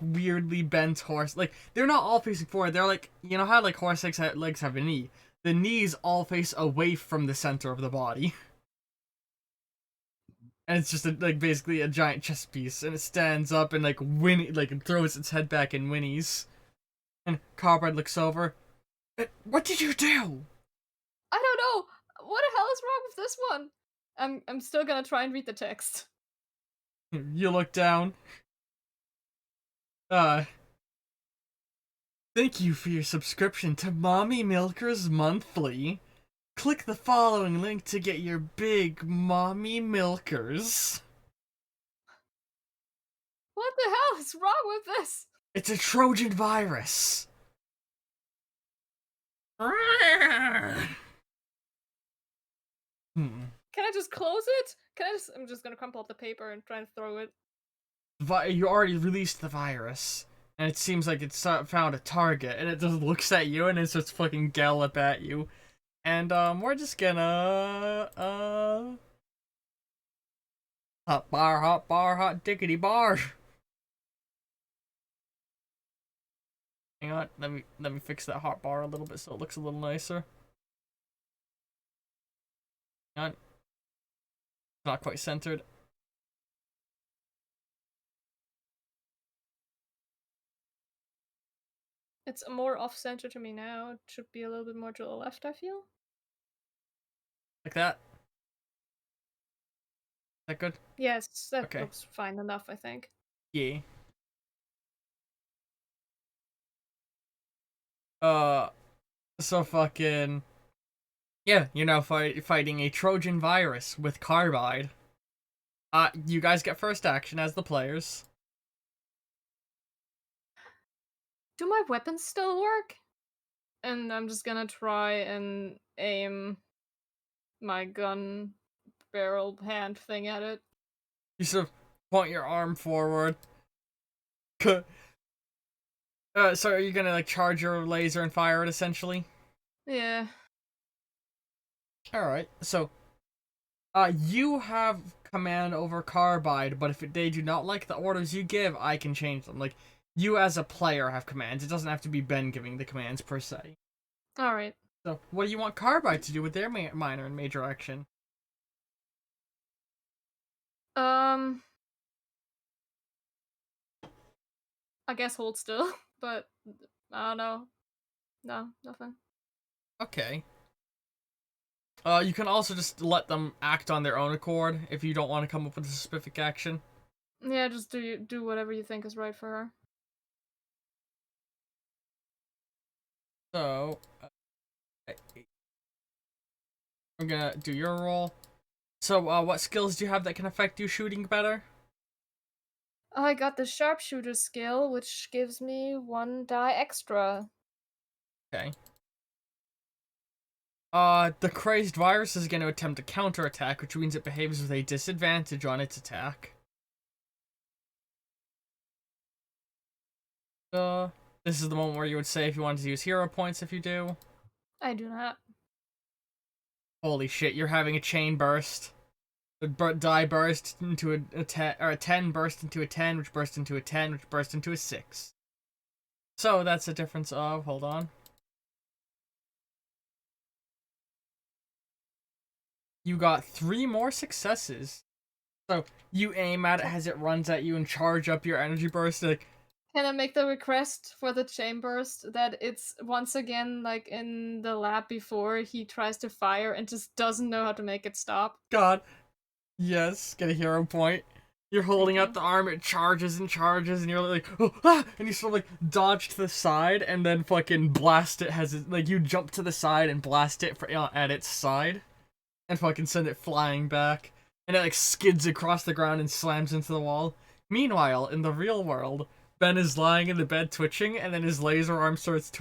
weirdly bent horse. Like they're not all facing forward. They're like, you know how like horse legs have a knee. The knees all face away from the center of the body. And it's just like basically a giant chess piece, and it stands up and like it throws its head back and whinnies. And Carbide looks over. What did you do? I don't know. What the hell is wrong with this one? I'm still gonna try and read the text. You look down. Thank you for your subscription to Mommy Milkers Monthly. Click the following link to get your big Mommy Milkers. What the hell is wrong with this? It's a Trojan virus. Can I just close it? I'm just gonna crumple up the paper and try and throw it. You already released the virus, and it seems like it's found a target, and it just looks at you and it starts fucking gallop at you. And we're just gonna hot bar, hot diggity bar. Hang on, let me fix that hot bar a little bit so it looks a little nicer. Hang on. Not quite centered. It's more off-center to me now. It should be a little bit more to the left, I feel. Like that? Is that good? Yes, that Okay. looks fine enough, I think. Yeah. So fucking... Yeah, you're now fighting a Trojan virus with Carbide. You guys get first action as the players. Do my weapons still work? And I'm just gonna try and aim my gun barrel hand thing at it. You sort of point your arm forward. So are you gonna like charge your laser and fire it essentially? Yeah. Alright, so you have command over Carbide, but if they do not like the orders you give, I can change them. Like, you as a player have commands. It doesn't have to be Ben giving the commands per se. Alright. So, what do you want Carbide to do with their minor and major action? I guess hold still, but I don't know. No, nothing. Okay. You can also just let them act on their own accord if you don't want to come up with a specific action. Yeah, just do whatever you think is right for her. So, I'm gonna do your roll. So, what skills do you have that can affect you shooting better? I got the sharpshooter skill, which gives me 1 die extra. Okay. The crazed virus is going to attempt a counterattack, which means it behaves with a disadvantage on its attack. This is the moment where you would say if you wanted to use hero points if you do. I do not. Holy shit, you're having a chain burst. The die burst into a 10, or a 10 burst into a 10, which burst into a 10, which burst into a 6. So that's a difference of, hold on. You got 3 more successes. So you aim at it as it runs at you and charge up your energy burst. Like, Can I make the request for the chainburst that it's once again like in the lab before he tries to fire and just doesn't know how to make it stop? God, yes, get a hero point. You're Thank holding out you. the arm, it charges and charges, and you're like, oh, ah! And you sort of like dodge to the side and then fucking blast it. Like you jump to the side and blast it at its side, and fucking send it flying back, and it like skids across the ground and slams into the wall. Meanwhile, in the real world, Ben is lying in the bed twitching, and then his laser arm starts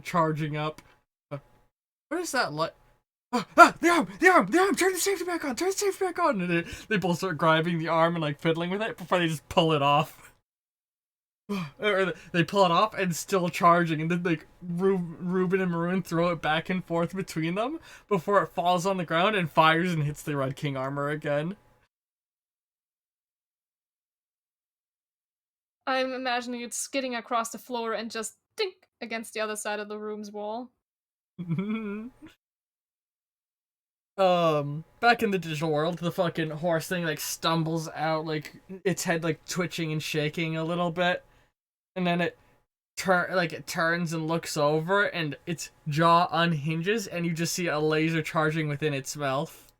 charging up. What is that like? The arm! Turn the safety back on! Turn the safety back on! And they both start grabbing the arm and like fiddling with it before they just pull it off. Or they pull it off and still charging, and then like Ruben and Maroon throw it back and forth between them before it falls on the ground and fires and hits the Red King armor again. I'm imagining it skidding across the floor and just dink against the other side of the room's wall. Back in the digital world, the fucking horse thing like stumbles out, like its head like twitching and shaking a little bit, and then it turns and looks over, and its jaw unhinges, and you just see a laser charging within its mouth.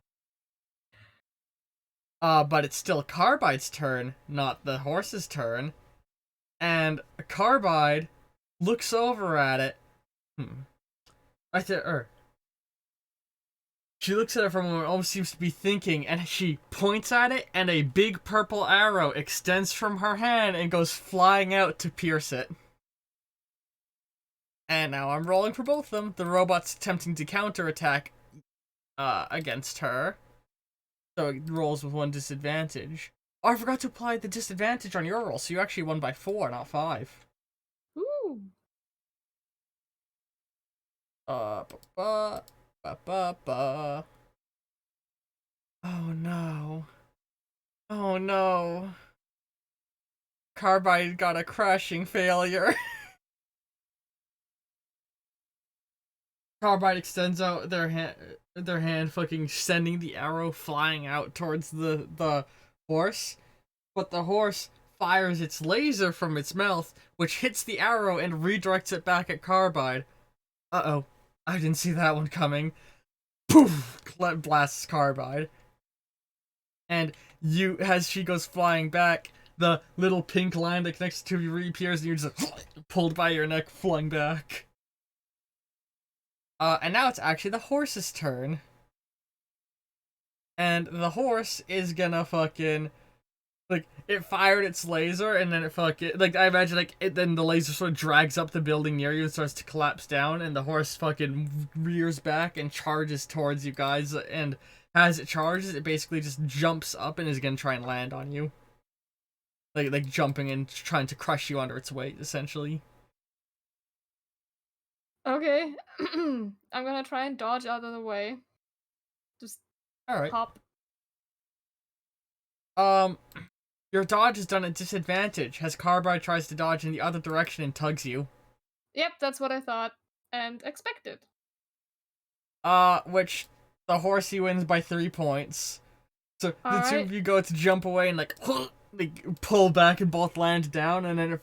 But it's still Carbide's turn, not the horse's turn, and Carbide looks over at it. Right there, she looks at it for a moment, almost seems to be thinking, and she points at it, and a big purple arrow extends from her hand and goes flying out to pierce it. And now I'm rolling for both of them. The robot's attempting to counterattack against her. So it rolls with 1 disadvantage. Oh, I forgot to apply the disadvantage on your roll, so you actually won by 4, not 5. Ooh. Ba ba ba. Oh no. Oh no. Carbide got a crashing failure. Carbide extends out their hand, fucking sending the arrow flying out towards the horse. But the horse fires its laser from its mouth, which hits the arrow and redirects it back at Carbide. Uh-oh. I didn't see that one coming. Poof! Blasts Carbide. And as she goes flying back, the little pink line that connects to you reappears, and you're just pulled by your neck, flung back. And now it's actually the horse's turn. And the horse is gonna fucking, like, it fired its laser, and then it fucking, like, I imagine, like, then the laser sort of drags up the building near you and starts to collapse down, and the horse fucking rears back and charges towards you guys, and as it charges, it basically just jumps up and is gonna try and land on you. Like jumping and trying to crush you under its weight, essentially. Okay. I'm gonna try and dodge out of the way. Just Alright. hop. Your dodge is done at disadvantage, as Carbide tries to dodge in the other direction and tugs you. Yep, that's what I thought and expected. Which the horsey wins by 3 points. So the two Alright. of you go to jump away and like pull back and both land down, and then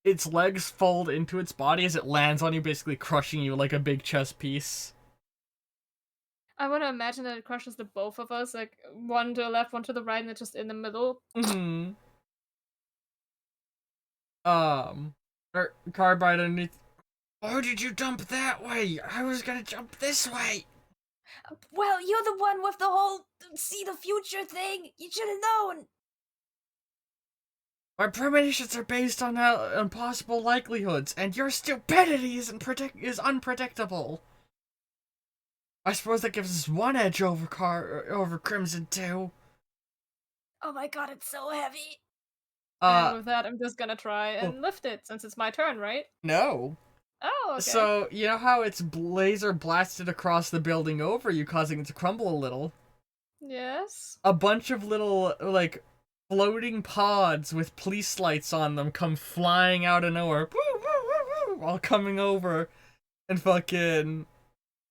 its legs fold into its body as it lands on you, basically crushing you like a big chess piece. I want to imagine that it crushes the both of us, like one to the left, one to the right, and it's just in the middle. Mm-hmm. Carbide underneath. Why did you jump that way? I was gonna jump this way. Well, you're the one with the whole see the future thing. You should have known. My premonitions are based on possible likelihoods, and your stupidity is unpredictable. I suppose that gives us one edge over Crimson 2. Oh my god, it's so heavy. And with that, I'm just gonna try and lift it, since it's my turn, right? No. Oh, okay. So, you know how its laser blasted across the building over you, causing it to crumble a little? Yes? A bunch of little, like, floating pods with police lights on them come flying out of nowhere. Woo, while coming over and fucking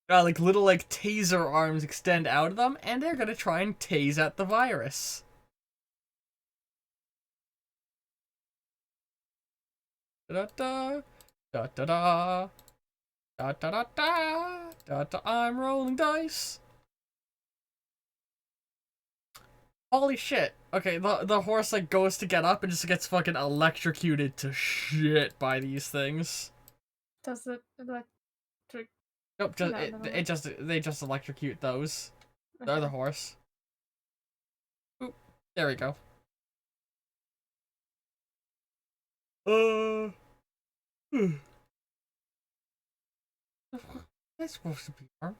like little like taser arms extend out of them, and they're gonna try and tase at the virus. Da da da da da da da da da da da. I'm rolling dice. Holy shit. Okay, the horse like goes to get up and just gets fucking electrocuted to shit by these things. Does it electric? Nope, just No, never mind. they just electrocute those. They're the Okay. horse. Oop, there we go. That's supposed to be Arm.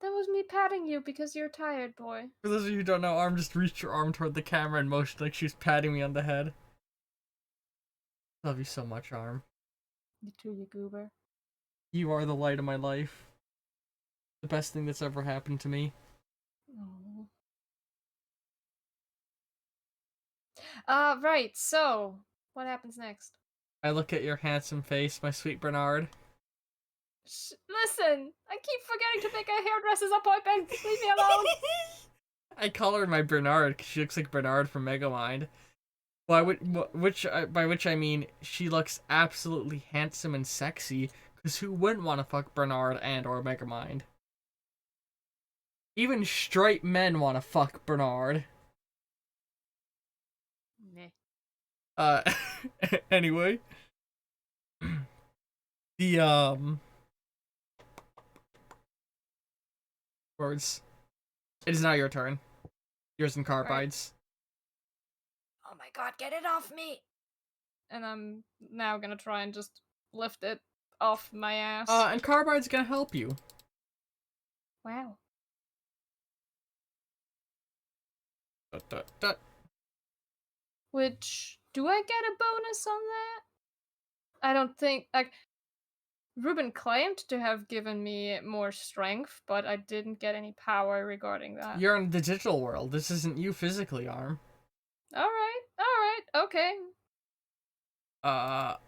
That was me patting you because you're tired, boy. For those of you who don't know, Arm just reached her arm toward the camera and motioned like she was patting me on the head. Love you so much, Arm. You too, you goober. You are the light of my life. The best thing that's ever happened to me. Oh. Right, so, what happens next? I look at your handsome face, my sweet Bernard. Listen, I keep forgetting to make a hairdresser's appointment. Leave me alone. I call her my Bernard because she looks like Bernard from Megamind. By which I mean she looks absolutely handsome and sexy. Because who wouldn't want to fuck Bernard and or Megamind? Even straight men want to fuck Bernard. Meh. Anyway. The, words. It is now your turn. Yours and Carbide's. Oh my god, get it off me! And I'm now gonna try and just lift it off my ass. And Carbide's gonna help you. Wow. Dut, dut, dut. Which, do I get a bonus on that? I don't think, like, Ruben claimed to have given me more strength, but I didn't get any power regarding that. You're in the digital world. This isn't you physically, Arm. Alright, okay.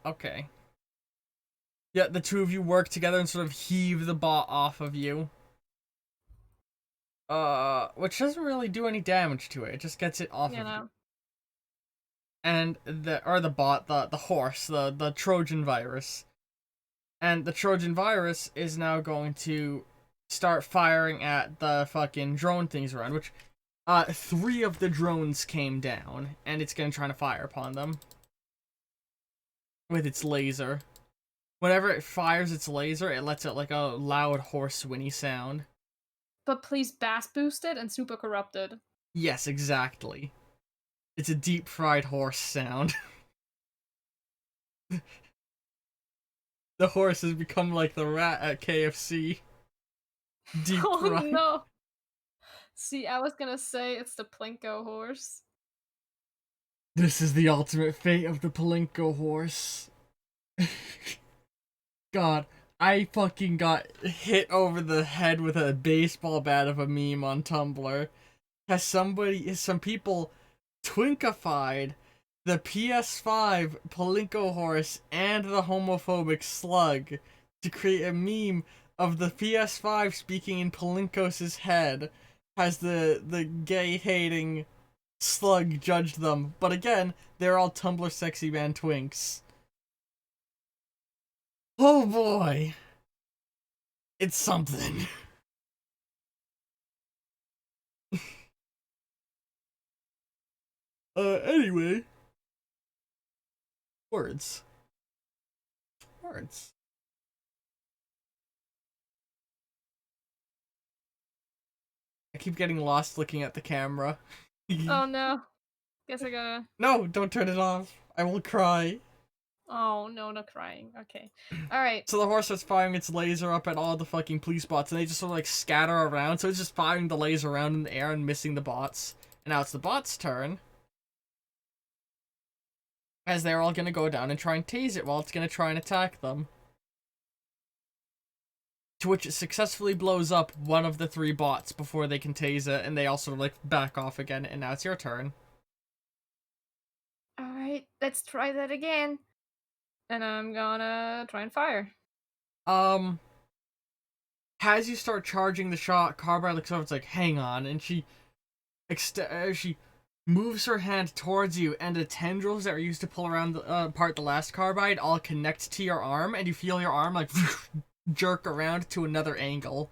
Okay. Yeah, the two of you work together and sort of heave the bot off of you. Which doesn't really do any damage to it. It just gets it off of you. And the horse, the Trojan virus. And the Trojan virus is now going to start firing at the fucking drone things around, which 3 of the drones came down, and it's gonna try to fire upon them. With its laser. Whenever it fires its laser, it lets out like a loud horse whinny sound. But please bass boosted and super corrupted. Yes, exactly. It's a deep fried horse sound. The horse has become like the rat at KFC. Deep Oh fried. no. See, I was gonna say it's the Plinko horse. This is the ultimate fate of the Plinko horse. God, I fucking got hit over the head with a baseball bat of a meme on Tumblr. Some people twinkified the PS5 Plinko horse and the homophobic slug to create a meme of the PS5 speaking in Palinkos' head as the gay-hating slug judged them. But again, they're all Tumblr sexy man twinks. Oh boy. It's something. Anyway. Words. I keep getting lost looking at the camera. Oh no. Guess I gotta. No, don't turn it off. I will cry. Oh no, not crying. Okay. Alright. So the horse starts firing its laser up at all the fucking police bots, and they just sort of like scatter around. So it's just firing the laser around in the air and missing the bots. And now it's the bots' turn. As they're all gonna go down and try and tase it while it's gonna try and attack them. To which it successfully blows up one of the 3 bots before they can tase it, and they all sort of like back off again, and now it's your turn. Alright, let's try that again. And I'm gonna try and fire. Um, as you start charging the shot, Carbide looks over. It's like, hang on, and she moves her hand towards you, and the tendrils that are used to pull around apart the last Carbide all connect to your arm, and you feel your arm like jerk around to another angle.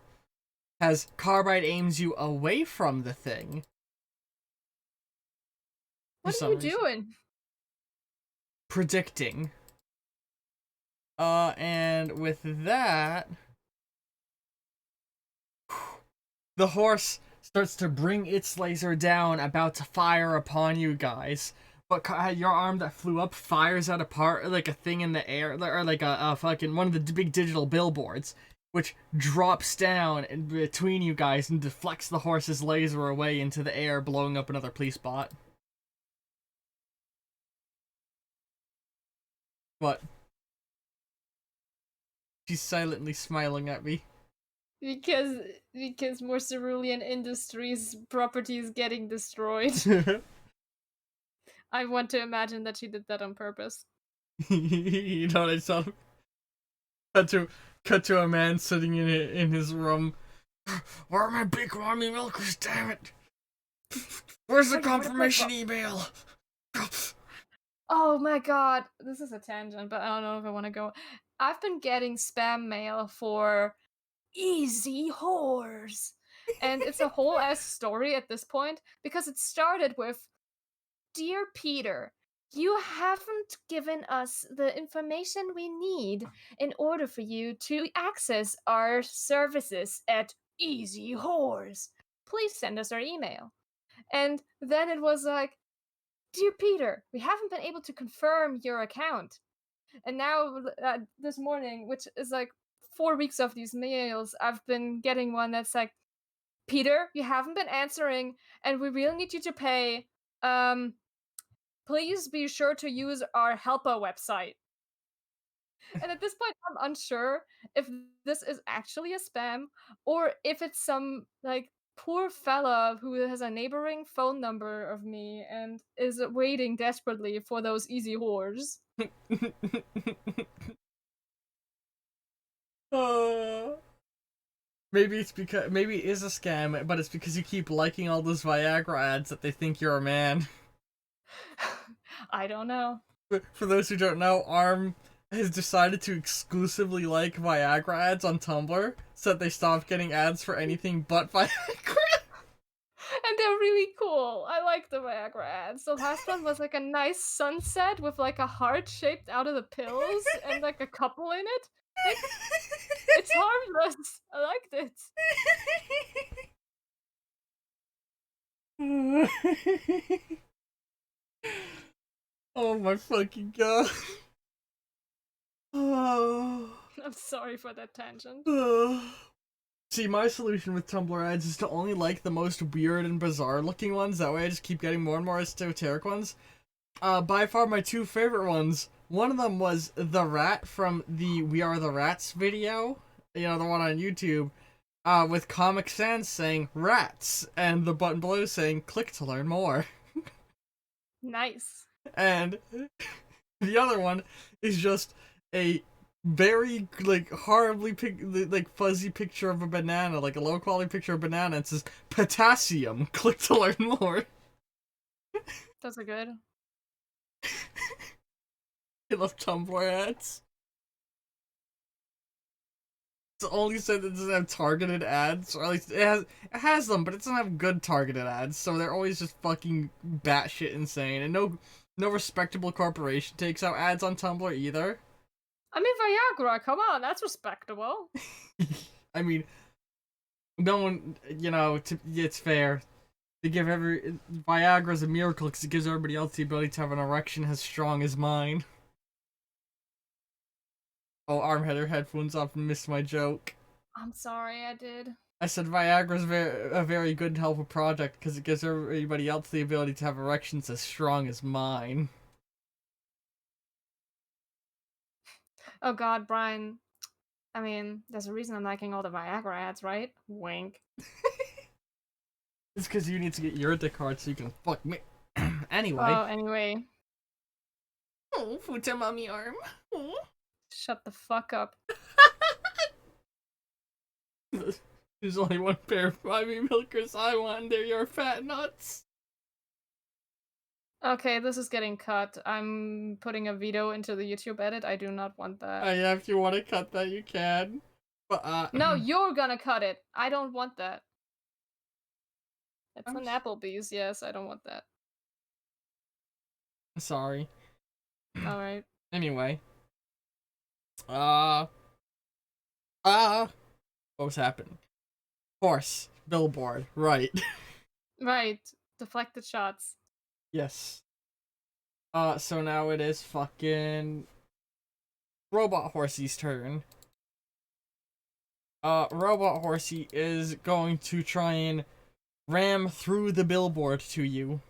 As Carbide aims you away from the thing. What are you doing? Predicting. And with that, the horse starts to bring its laser down, about to fire upon you guys. But your arm that flew up fires out a part, like a thing in the air, or like a fucking one of the big digital billboards, which drops down in between you guys and deflects the horse's laser away into the air, blowing up another police bot. What? She's silently smiling at me. Because more Cerulean Industries property is getting destroyed. I want to imagine that she did that on purpose. You know what I saw? Cut to a man sitting in his room. Where are my big mommy milkers, damn it? Where's the confirmation email? Oh my god, this is a tangent, but I don't know if I want to go. I've been getting spam mail for easy whores. And it's a whole ass story at this point because it started with, Dear Peter, you haven't given us the information we need in order for you to access our services at Easy Whores. Please send us our email. And then it was like, Dear Peter, we haven't been able to confirm your account. And now, this morning, which is like 4 weeks of these mails, I've been getting one that's like, Peter, you haven't been answering, and we really need you to pay. Please be sure to use our helper website. And at this point, I'm unsure if this is actually a spam or if it's some like poor fella who has a neighboring phone number of me and is waiting desperately for those easy whores. Maybe it is a scam, but it's because you keep liking all those Viagra ads that they think you're a man. I don't know. For those who don't know, Arm has decided to exclusively like Viagra ads on Tumblr, so that they stop getting ads for anything but Viagra. And they're really cool. I like the Viagra ads. The last one was like a nice sunset with like a heart shaped out of the pills and like a couple in it. It's harmless. I liked it. Oh my fucking god. Oh. I'm sorry for that tangent. See, my solution with Tumblr ads is to only like the most weird and bizarre looking ones. That way I just keep getting more and more esoteric ones. By far my two favorite ones, one of them was the rat from the We Are the Rats video. You know, the one on YouTube. With Comic Sans saying rats, and the button below saying click to learn more. Nice. And the other one is just a very horribly fuzzy picture of a banana, like a low quality picture of a banana. It says potassium. Click to learn more. Those are good. I love Tumblr ads. It's the only site that doesn't have targeted ads, or at least it has them, but it doesn't have good targeted ads. So they're always just fucking batshit insane, and no respectable corporation takes out ads on Tumblr either. I mean, Viagra, come on, that's respectable. I mean, no one, it's fair. They give Viagra's a miracle because it gives everybody else the ability to have an erection as strong as mine. Oh, Arm had her headphones off and missed my joke. I'm sorry, I did. I said Viagra's a very good and helpful project because it gives everybody else the ability to have erections as strong as mine. Oh god, Brian. I mean, there's a reason I'm liking all the Viagra ads, right? Wink. It's because you need to get your dick hard so you can fuck me. Anyway. Oh, anyway. Oh, Futamami arm. Oh. Shut the fuck up. There's only one pair of Ivy Milkers I want, and they're your fat nuts. Okay, this is getting cut. I'm putting a veto into the YouTube edit. I do not want that. Yeah, if you want to cut that, you can. But, No, you're gonna cut it. I don't want that. It's I'm an Applebee's, yes, I don't want that. sorry. Alright. Anyway. What was happening? Horse. Billboard. Right. Right. Deflected shots. Yes. So now it is fucking Robot Horsey's turn. Robot Horsey is going to try and ram through the billboard to you.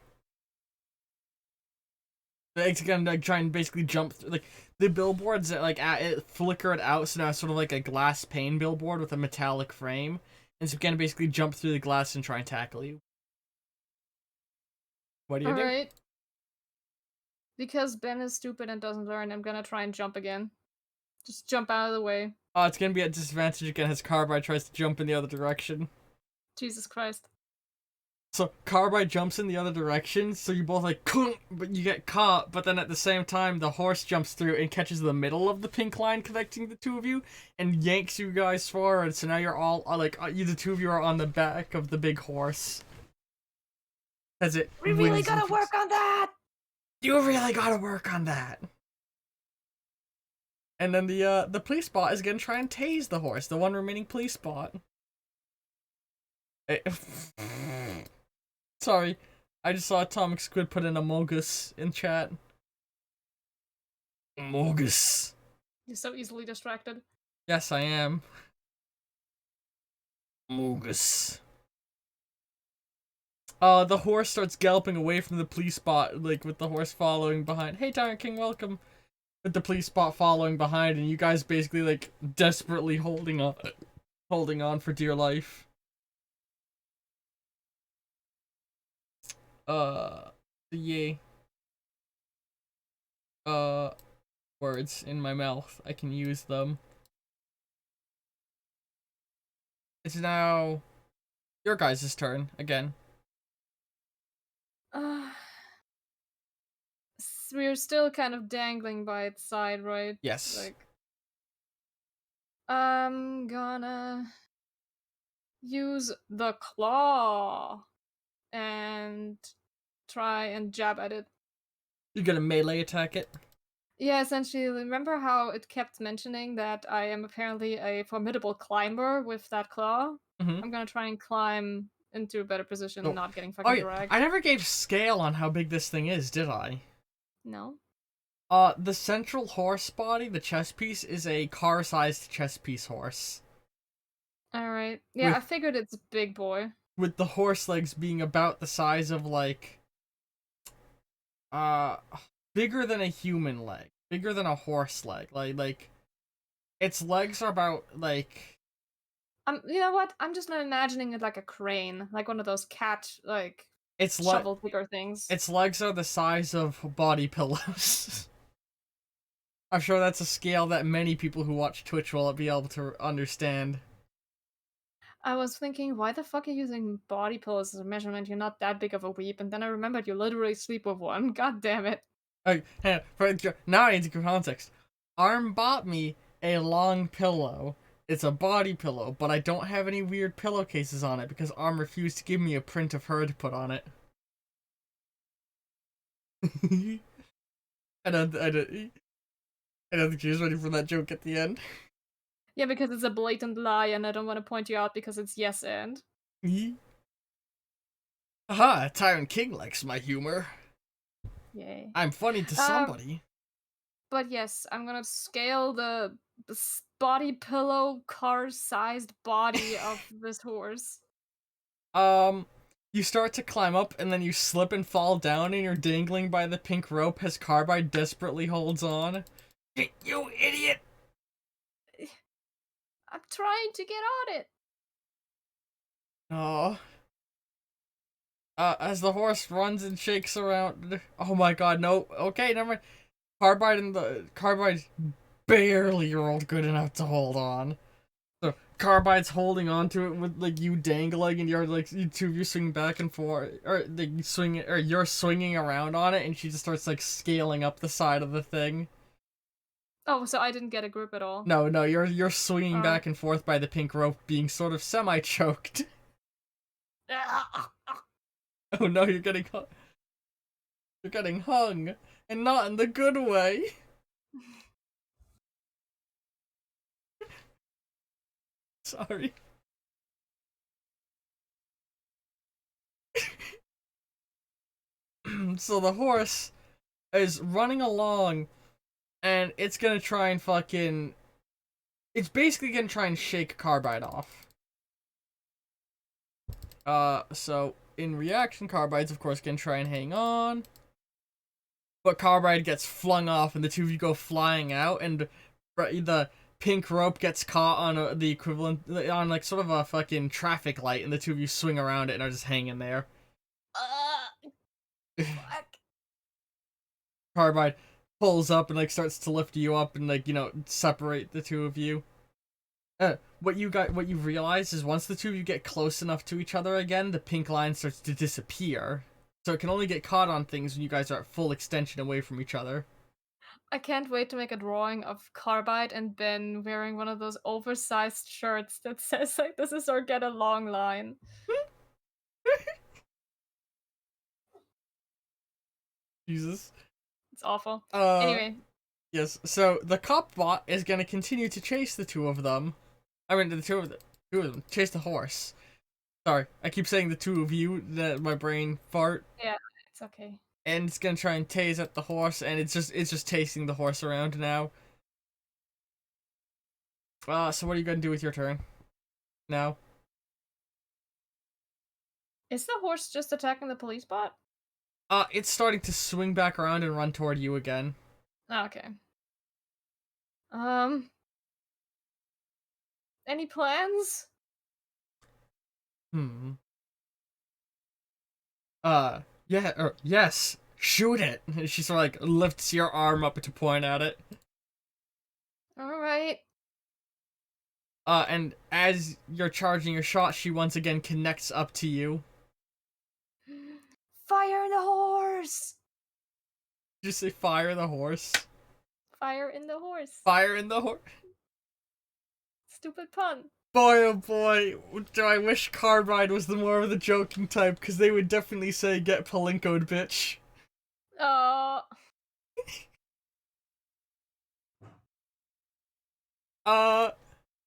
It's gonna try and basically jump through, like, the billboards that, like, it flickered out, so now it's sort of like a glass pane billboard with a metallic frame. And it's gonna basically jump through the glass and try and tackle you. What do you do? Alright. Because Ben is stupid and doesn't learn, I'm gonna try and jump again. Just jump out of the way. Oh, it's gonna be at disadvantage again as Carbide tries to jump in the other direction. Jesus Christ. So Carbide jumps in the other direction, so you both like, but you get caught, but then at the same time, the horse jumps through and catches the middle of the pink line connecting the two of you, and yanks you guys forward, so now you're all, you, the two of you are on the back of the big horse. As it We really wins gotta and- work on that. You really gotta work on that. And then the police bot is gonna try and tase the horse, the one remaining police bot. Sorry, I just saw Atomic Squid put in Amogus in chat. Amogus. You're so easily distracted. Yes, I am. Amogus. The horse starts galloping away from the police bot, like, with the horse following behind. Hey, Tyrant King, welcome. With the police bot following behind, and you guys basically, like, desperately holding on for dear life. Yay. Words in my mouth. I can use them. It's now your guys' turn again. We're still kind of dangling by its side, right? Yes. Like, I'm gonna use the claw and try and jab at it. You're gonna melee attack it? Yeah, essentially, remember how it kept mentioning that I am apparently a formidable climber with that claw? Mm-hmm. I'm gonna try and climb into a better position and not getting Oh, fucking yeah. dragged. I never gave scale on how big this thing is, did I? No? The central horse body, the chest piece, is a car-sized chest piece horse. Alright. Yeah, With- I figured it's a big boy. With the horse legs being about the size of, like, bigger than a human leg. Bigger than a horse leg. Like, its legs are about, like... You know what? I'm just not imagining it like a crane. Like one of those cat, like, Its shovel digger things. Its legs are the size of body pillows. I'm sure that's a scale that many people who watch Twitch will be able to understand. I was thinking, why the fuck are you using body pillows as a measurement? You're not that big of a weep. And then I remembered you literally sleep with one. God damn it. Now I need to give context. Arm bought me a long pillow. It's a body pillow, but I don't have any weird pillowcases on it because Arm refused to give me a print of her to put on it. I don't think she was ready for that joke at the end. Yeah, because it's a blatant lie and I don't want to point you out because it's yes and. Aha, Tyrant King likes my humor. Yay. I'm funny to somebody. But yes, I'm gonna scale the body pillow car-sized body of this horse. You start to climb up and then you slip and fall down and you're dangling by the pink rope as Carbide desperately holds on. You idiot! I'm trying to get on it. Oh. As the horse runs and shakes around. Oh my god, no. Okay, never mind. Carbide barely rolled good enough to hold on. So Carbide's holding on to it with like you dangling, and you're like you two of you swing back and forth, or like you swing, or you're swinging around on it, and she just starts like scaling up the side of the thing. Oh, so I didn't get a grip at all. No, you're swinging Oh. back and forth by the pink rope, being sort of semi-choked. Oh no, you're getting hung, and not in the good way. Sorry. So the horse is running along, and it's gonna try and fucking. It's basically gonna try and shake Carbide off. So in reaction, Carbide's of course gonna try and hang on. But Carbide gets flung off, and the two of you go flying out, and the pink rope gets caught on the equivalent, on like sort of a fucking traffic light, and the two of you swing around it and are just hanging there. Fuck. Carbide pulls up and like starts to lift you up and like separate the two of you. What you realize is once the two of you get close enough to each other again, the pink line starts to disappear. So it can only get caught on things when you guys are at full extension away from each other. I can't wait to make a drawing of Carbide and Ben wearing one of those oversized shirts that says like this is our get along line. Jesus. It's awful. Uh, Anyway, Yes, so the cop bot is gonna continue to chase the two of them. I mean, the two of them. Chase the horse. Sorry, I keep saying the two of you, that my brain fart. yeah, it's okay. And it's gonna try and tase at the horse, and it's just tasting the horse around now. So what are you gonna do with your turn? Now? Is the horse just attacking the police bot? It's starting to swing back around and run toward you again. Oh, okay. Any plans? Yes, shoot it! She sort of like lifts your arm up to point at it. Alright. And as you're charging your shot, she once again connects up to you. Fire the horse! Did you say fire the horse? Fire in the horse. Fire in the horse? Stupid pun. Boy, oh boy, do I wish Carbide was the more of the joking type, because they would definitely say, get palinkoed, bitch.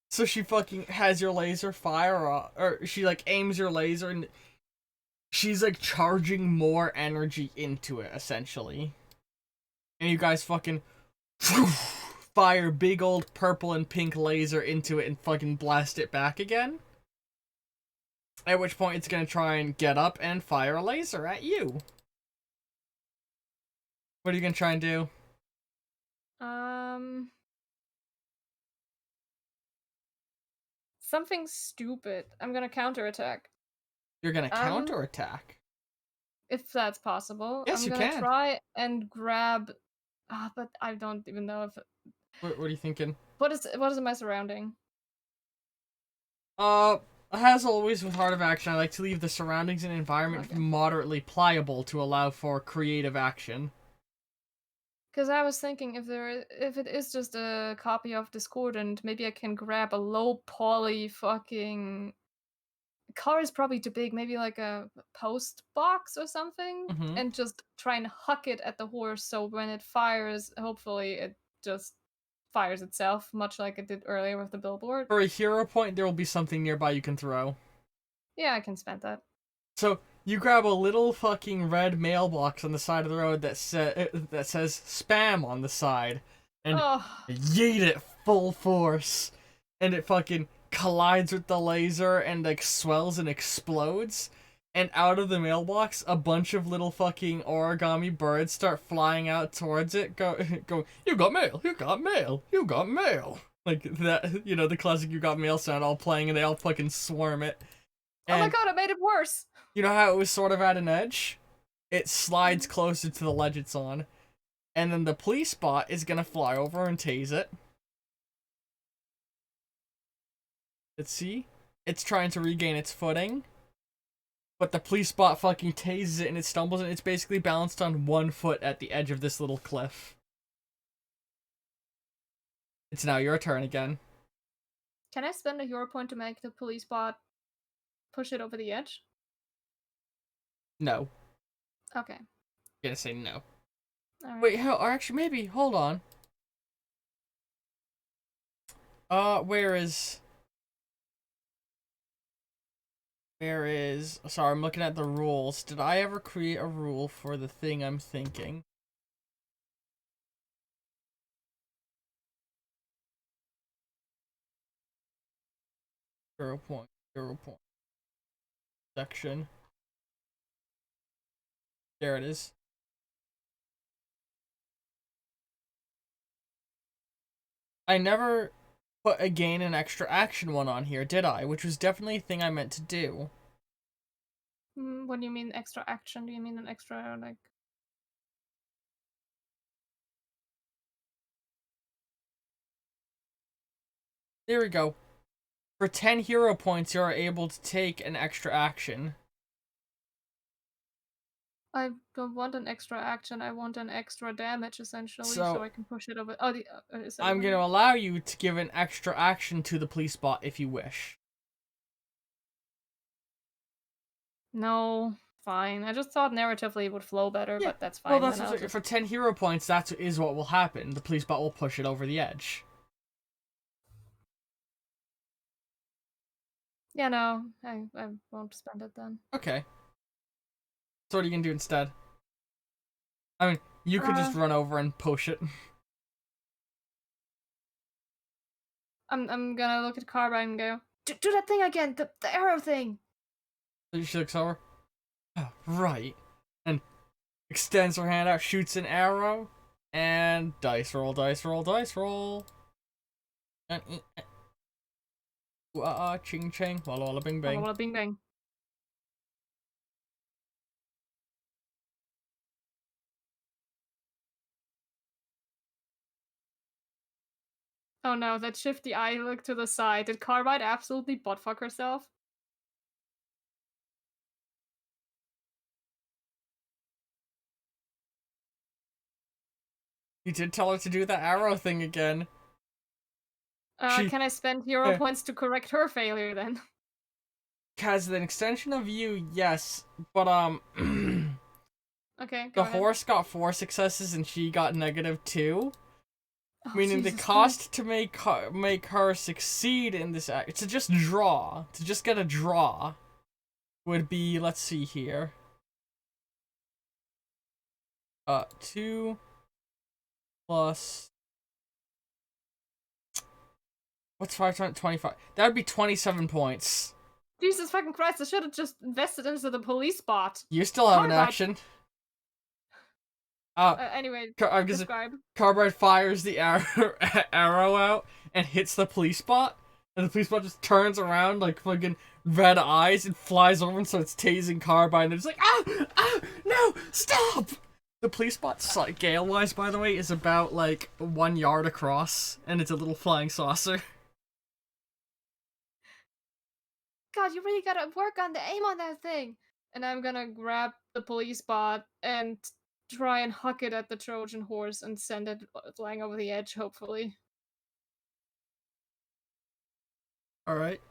So she fucking has your laser fire off, or she like aims your laser, and she's like charging more energy into it, essentially. And you guys fucking fire big old purple and pink laser into it and fucking blast it back again. At which point it's gonna try and get up and fire a laser at you. What are you gonna try and do? Something stupid. I'm gonna counterattack. You're gonna counterattack. If that's possible. Yes, I'm you gonna can. try and grab but I don't even know if What are you thinking? what is my surrounding? As always with Heart of Action, I like to leave the surroundings and environment moderately pliable to allow for creative action. Because I was thinking if it is just a copy of Discordant, maybe I can grab a low poly fucking car is probably too big, maybe like a post box or something, and just try and huck it at the horse so when it fires, hopefully it just fires itself, much like it did earlier with the billboard. For a hero point, there will be something nearby you can throw. Yeah, I can spend that. So you grab a little fucking red mailbox on the side of the road that says spam on the side, and yeet it full force, and it fucking collides with the laser and like swells and explodes. And out of the mailbox, a bunch of little fucking origami birds start flying out towards it. Go, you got mail, you got mail, you got mail. Like that, the classic "you got mail" sound all playing, and they all fucking swarm it. And oh my god, it made it worse! You know how it was sort of at an edge? It slides closer to the ledge it's on. and then the police bot is gonna fly over and tase it. Let's see. It's trying to regain its footing. But the police bot fucking tases it and it stumbles and it's basically balanced on 1 foot at the edge of this little cliff. It's now your turn again. Can I spend a hero point to make the police bot push it over the edge? No. Okay. I'm gonna say no. Alright. Wait, hell, or actually, maybe. Hold on. Where is... Sorry, I'm looking at the rules. Did I ever create a rule for the thing I'm thinking? Zero point. Section. There it is. I never put a gain and extra action one on here, did I? Which was definitely a thing I meant to do. What do you mean extra action? Do you mean an extra, like... There we go. For 10 hero points, you are able to take an extra action. I don't want an extra action, I want an extra damage, essentially, So- so I can push it over... Oh, is that I'm what going to you- allow you to give an extra action to the police bot if you wish. No, fine. I just thought narratively it would flow better, Yeah, but that's fine. Well, that's then I'll what, just... for 10 hero points, that is what will happen. The police bot will push it over the edge. Yeah, no, I won't spend it then. Okay. So what are you going to do instead? I mean, you could just run over and push it. I'm gonna look at Carbine and go, do that thing again, the arrow thing! She looks over. Oh, right. And extends her hand out, shoots an arrow, and dice roll. And ching ching, walla walla bing bing. Walla bing bang. Oh no, that shifty eye look to the side. Did Carbide absolutely buttfuck herself? You did tell her to do the arrow thing again. Can I spend hero points to correct her failure then? As an extension of you, yes, but Okay, the go ahead. horse got 4 successes and she got -2. Oh, Meaning the Jesus cost to make her succeed in this act, to just get a draw, would be, let's see here. 2 plus... What's 5 times 25? That would be 27 points. Jesus fucking Christ, I should have just invested into the police bot. You still have an Carbide. action. Anyway, describe. Carbide fires the arrow out and hits the police bot. And the police bot just turns around like fucking red eyes and flies over and starts tasing Carbide. And it's like, no, stop! The police bot, scale-wise, by the way, is about like 1 yard across. And it's a little flying saucer. God, you really gotta work on the aim on that thing. And I'm gonna grab the police bot and try and huck it at the Trojan horse and send it flying over the edge, hopefully. Alright.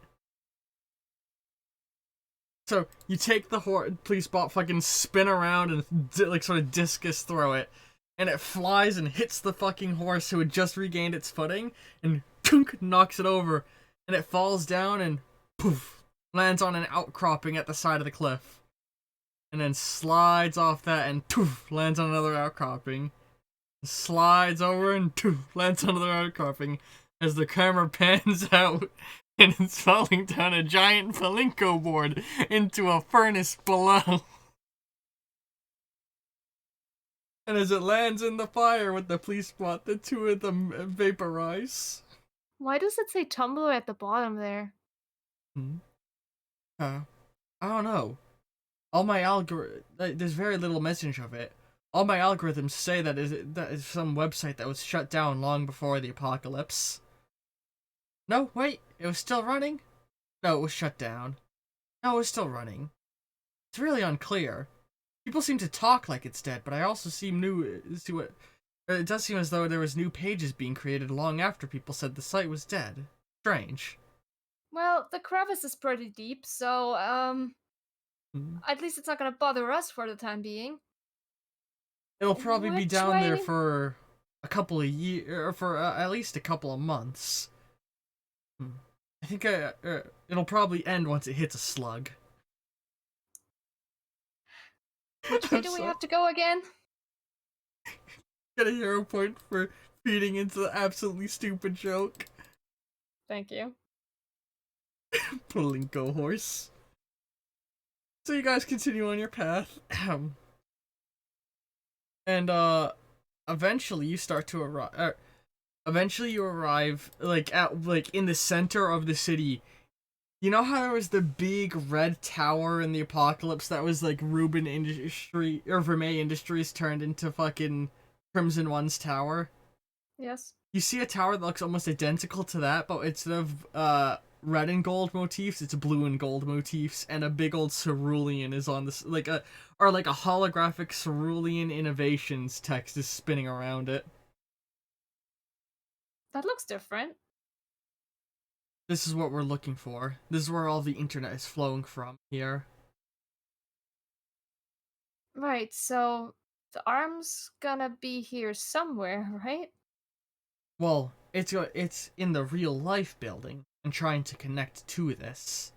So, you take the police bot, fucking spin around and like sort of discus throw it. And it flies and hits the fucking horse who had just regained its footing. And tunk, knocks it over. And it falls down and poof. Lands on an outcropping at the side of the cliff. And then slides off that and poof, lands on another outcropping. Slides over and poof, lands on another outcropping. As the camera pans out and it's falling down a giant Palinko board into a furnace below. And as it lands in the fire with the police bot, the two of them vaporize. Why does it say Tumblr at the bottom there? I don't know. All my there's very little message of it. All my algorithms say that is some website that was shut down long before the apocalypse. No, wait, it was still running? No, it was shut down. No, it was still running. It's really unclear. People seem to talk like it's dead, but I also see what it does seem as though there was new pages being created long after people said the site was dead. Strange. Well, the crevice is pretty deep, so Hmm. at least it's not gonna bother us for the time being. It'll probably be Which down there way? for a couple of years, or for at least a couple of months. Hmm. I think it'll probably end once it hits a slug. Which way I'm do we sorry. have to go again? Get a hero point for feeding into the absolutely stupid joke. Thank you. Plinko horse. So you guys continue on your path. And eventually you start to arrive eventually you arrive like in the center of the city. You know how there was the big red tower in the apocalypse that was like Ruben Industry or Vermeil Industries turned into fucking Crimson One's tower? Yes. You see a tower that looks almost identical to that, but instead of red and gold motifs, it's blue and gold motifs, and a big old cerulean is on this like a holographic cerulean innovations text is spinning around it. That looks different. This is what we're looking for. This is where all the internet is flowing from here. Right, so the arm's gonna be here somewhere, right? Well, it's in the real life building and trying to connect to this.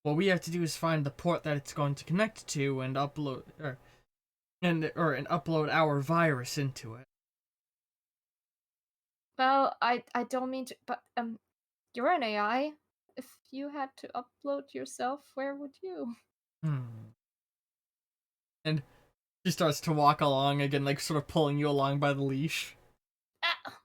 What we have to do is find the port that it's going to connect to and upload and upload our virus into it. Well, I don't mean to, but you're an AI. If you had to upload yourself, where would you? Hmm. And she starts to walk along again, like sort of pulling you along by the leash. Ah,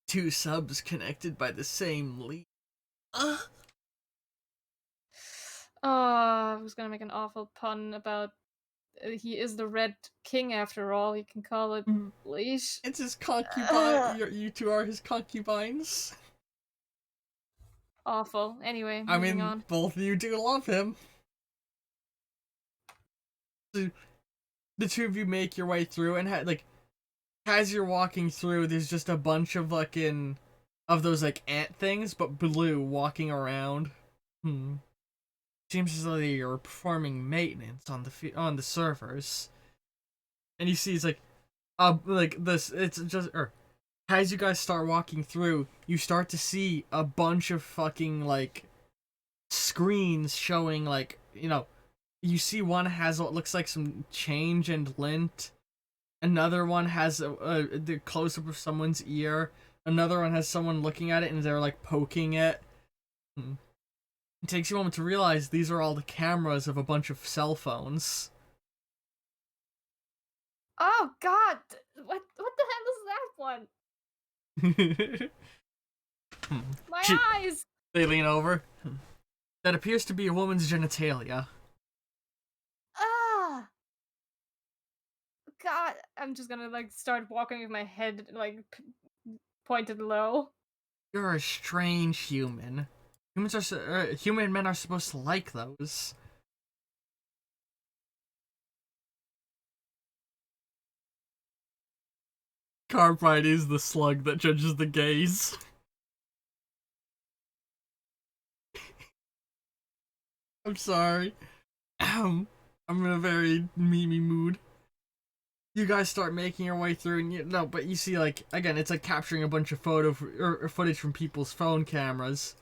Two subs connected by the same leash. I was gonna make an awful pun about he is the Red King after all. You can call it leash. It's his concubine. You two are his concubines. Awful. Anyway, I moving mean, on. both of you do love him. So, the two of you make your way through, and as you're walking through, there's just a bunch of fucking of those like ant things, but blue, walking around. Seems as though you're performing maintenance on the servers, and you see it's like this. It's just as you guys start walking through, you start to see a bunch of fucking like screens showing you see one has what looks like some change and lint. Another one has the close up of someone's ear. Another one has someone looking at it and they're like poking it. It takes you a moment to realize these are all the cameras of a bunch of cell phones. Oh God! What the hell is that one? My She- eyes! They lean over. That appears to be a woman's genitalia. Ah! God, I'm just gonna like start walking with my head like pointed low. You're a strange human. Human men are supposed to like those. Carbide is the slug that judges the gaze. I'm sorry. I'm in a very memey mood. You guys start making your way through, and but you see again, it's like capturing a bunch of footage from people's phone cameras.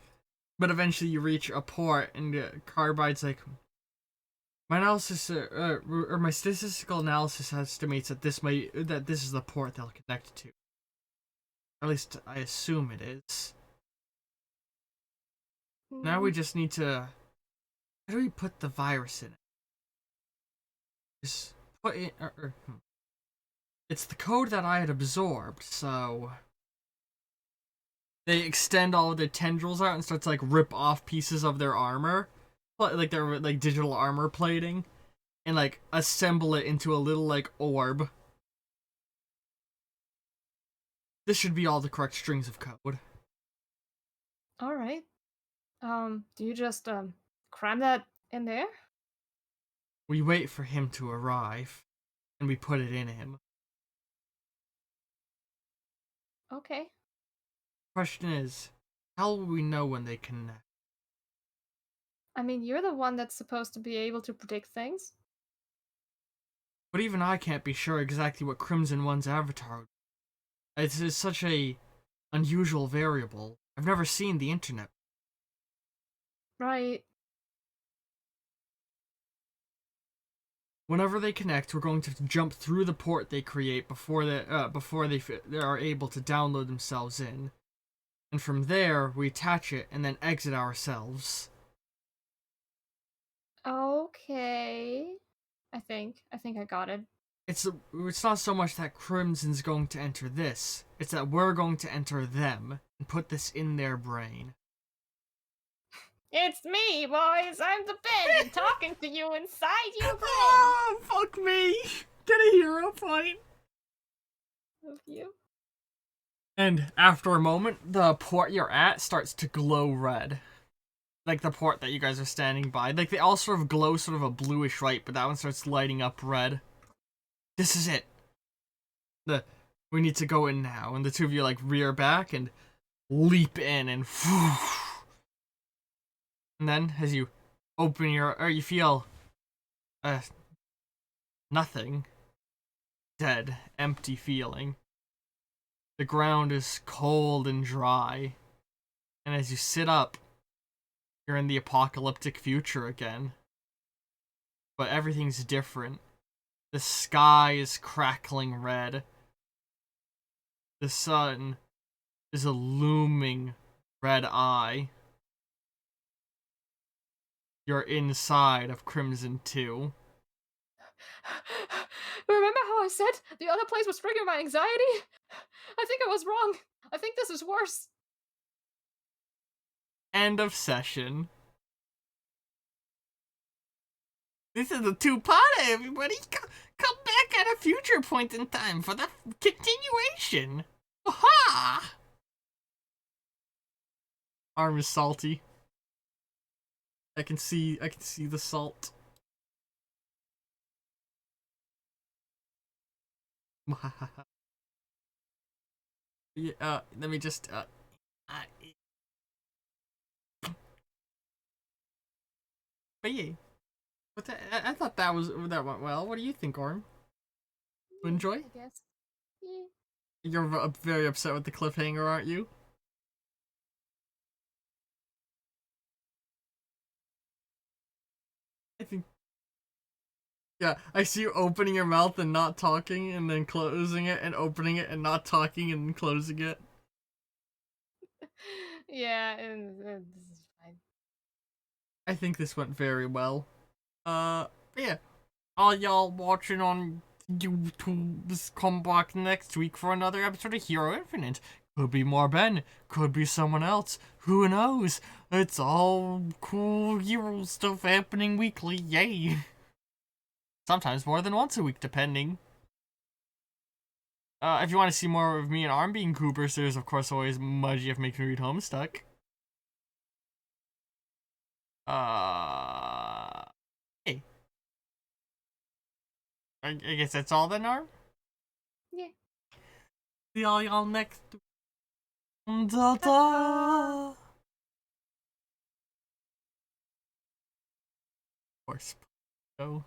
But eventually, you reach a port, and Carbide's like, my analysis, or my statistical analysis estimates that this is the port they'll connect to. At least I assume it is. Now we just need to. How do we put the virus in it? Just put it. It's the code that I had absorbed, so they extend all of their tendrils out and start to like rip off pieces of their armor, like their like digital armor plating, and like assemble it into a little like orb. This should be all the correct strings of code. All right. Do you just cram that in there? We wait for him to arrive, and we put it in him. Okay. Question is, how will we know when they connect? I mean, you're the one that's supposed to be able to predict things. But even I can't be sure exactly what Crimson One's avatar. It's such a unusual variable. I've never seen the internet. Right. Whenever they connect, we're going to jump through the port they create before they are able to download themselves in, and from there we attach it and then exit ourselves. Okay. I think I got it. It's not so much that Crimson's going to enter this; it's that we're going to enter them and put this in their brain. It's me, boys. I'm the Ben, talking to you inside your brain. Oh, fuck me! Get a hero point. Of you. And after a moment, the port you're at starts to glow red. Like the port that you guys are standing by. Like they all sort of glow sort of a bluish light, but that one starts lighting up red. This is it. We need to go in now. And the two of you like rear back and leap in and and then as you open you feel nothing. Dead, empty feeling. The ground is cold and dry. And as you sit up, you're in the apocalyptic future again. But everything's different. The sky is crackling red. The sun is a looming red eye. You're inside of Crimson 2. Remember how I said the other place was triggering my anxiety? I think I was wrong. I think this is worse. End of session. This is a two-parter, everybody. Come back at a future point in time for the continuation. Aha! Arm is salty. I can see the salt. Yeah, let me just but yeah. But I thought that went well. What do you think, Orm? Enjoy? I guess. Yeah. You're very upset with the cliffhanger, aren't you? I think. Yeah, I see you opening your mouth and not talking, and then closing it, and opening it and not talking, and closing it. Yeah, this is fine. I think this went very well. Yeah. All y'all watching on YouTube, just come back next week for another episode of Hero Infinite. Could be more Ben, could be someone else. Who knows? It's all cool hero stuff happening weekly. Yay! Sometimes more than once a week, depending. If you want to see more of me and Arm being Coopers, there's of course always Mudgy of Make Me Read Homestuck. Hey. I guess that's all then, Arm? Yeah. See all y'all next. Da-da! Of course. Go.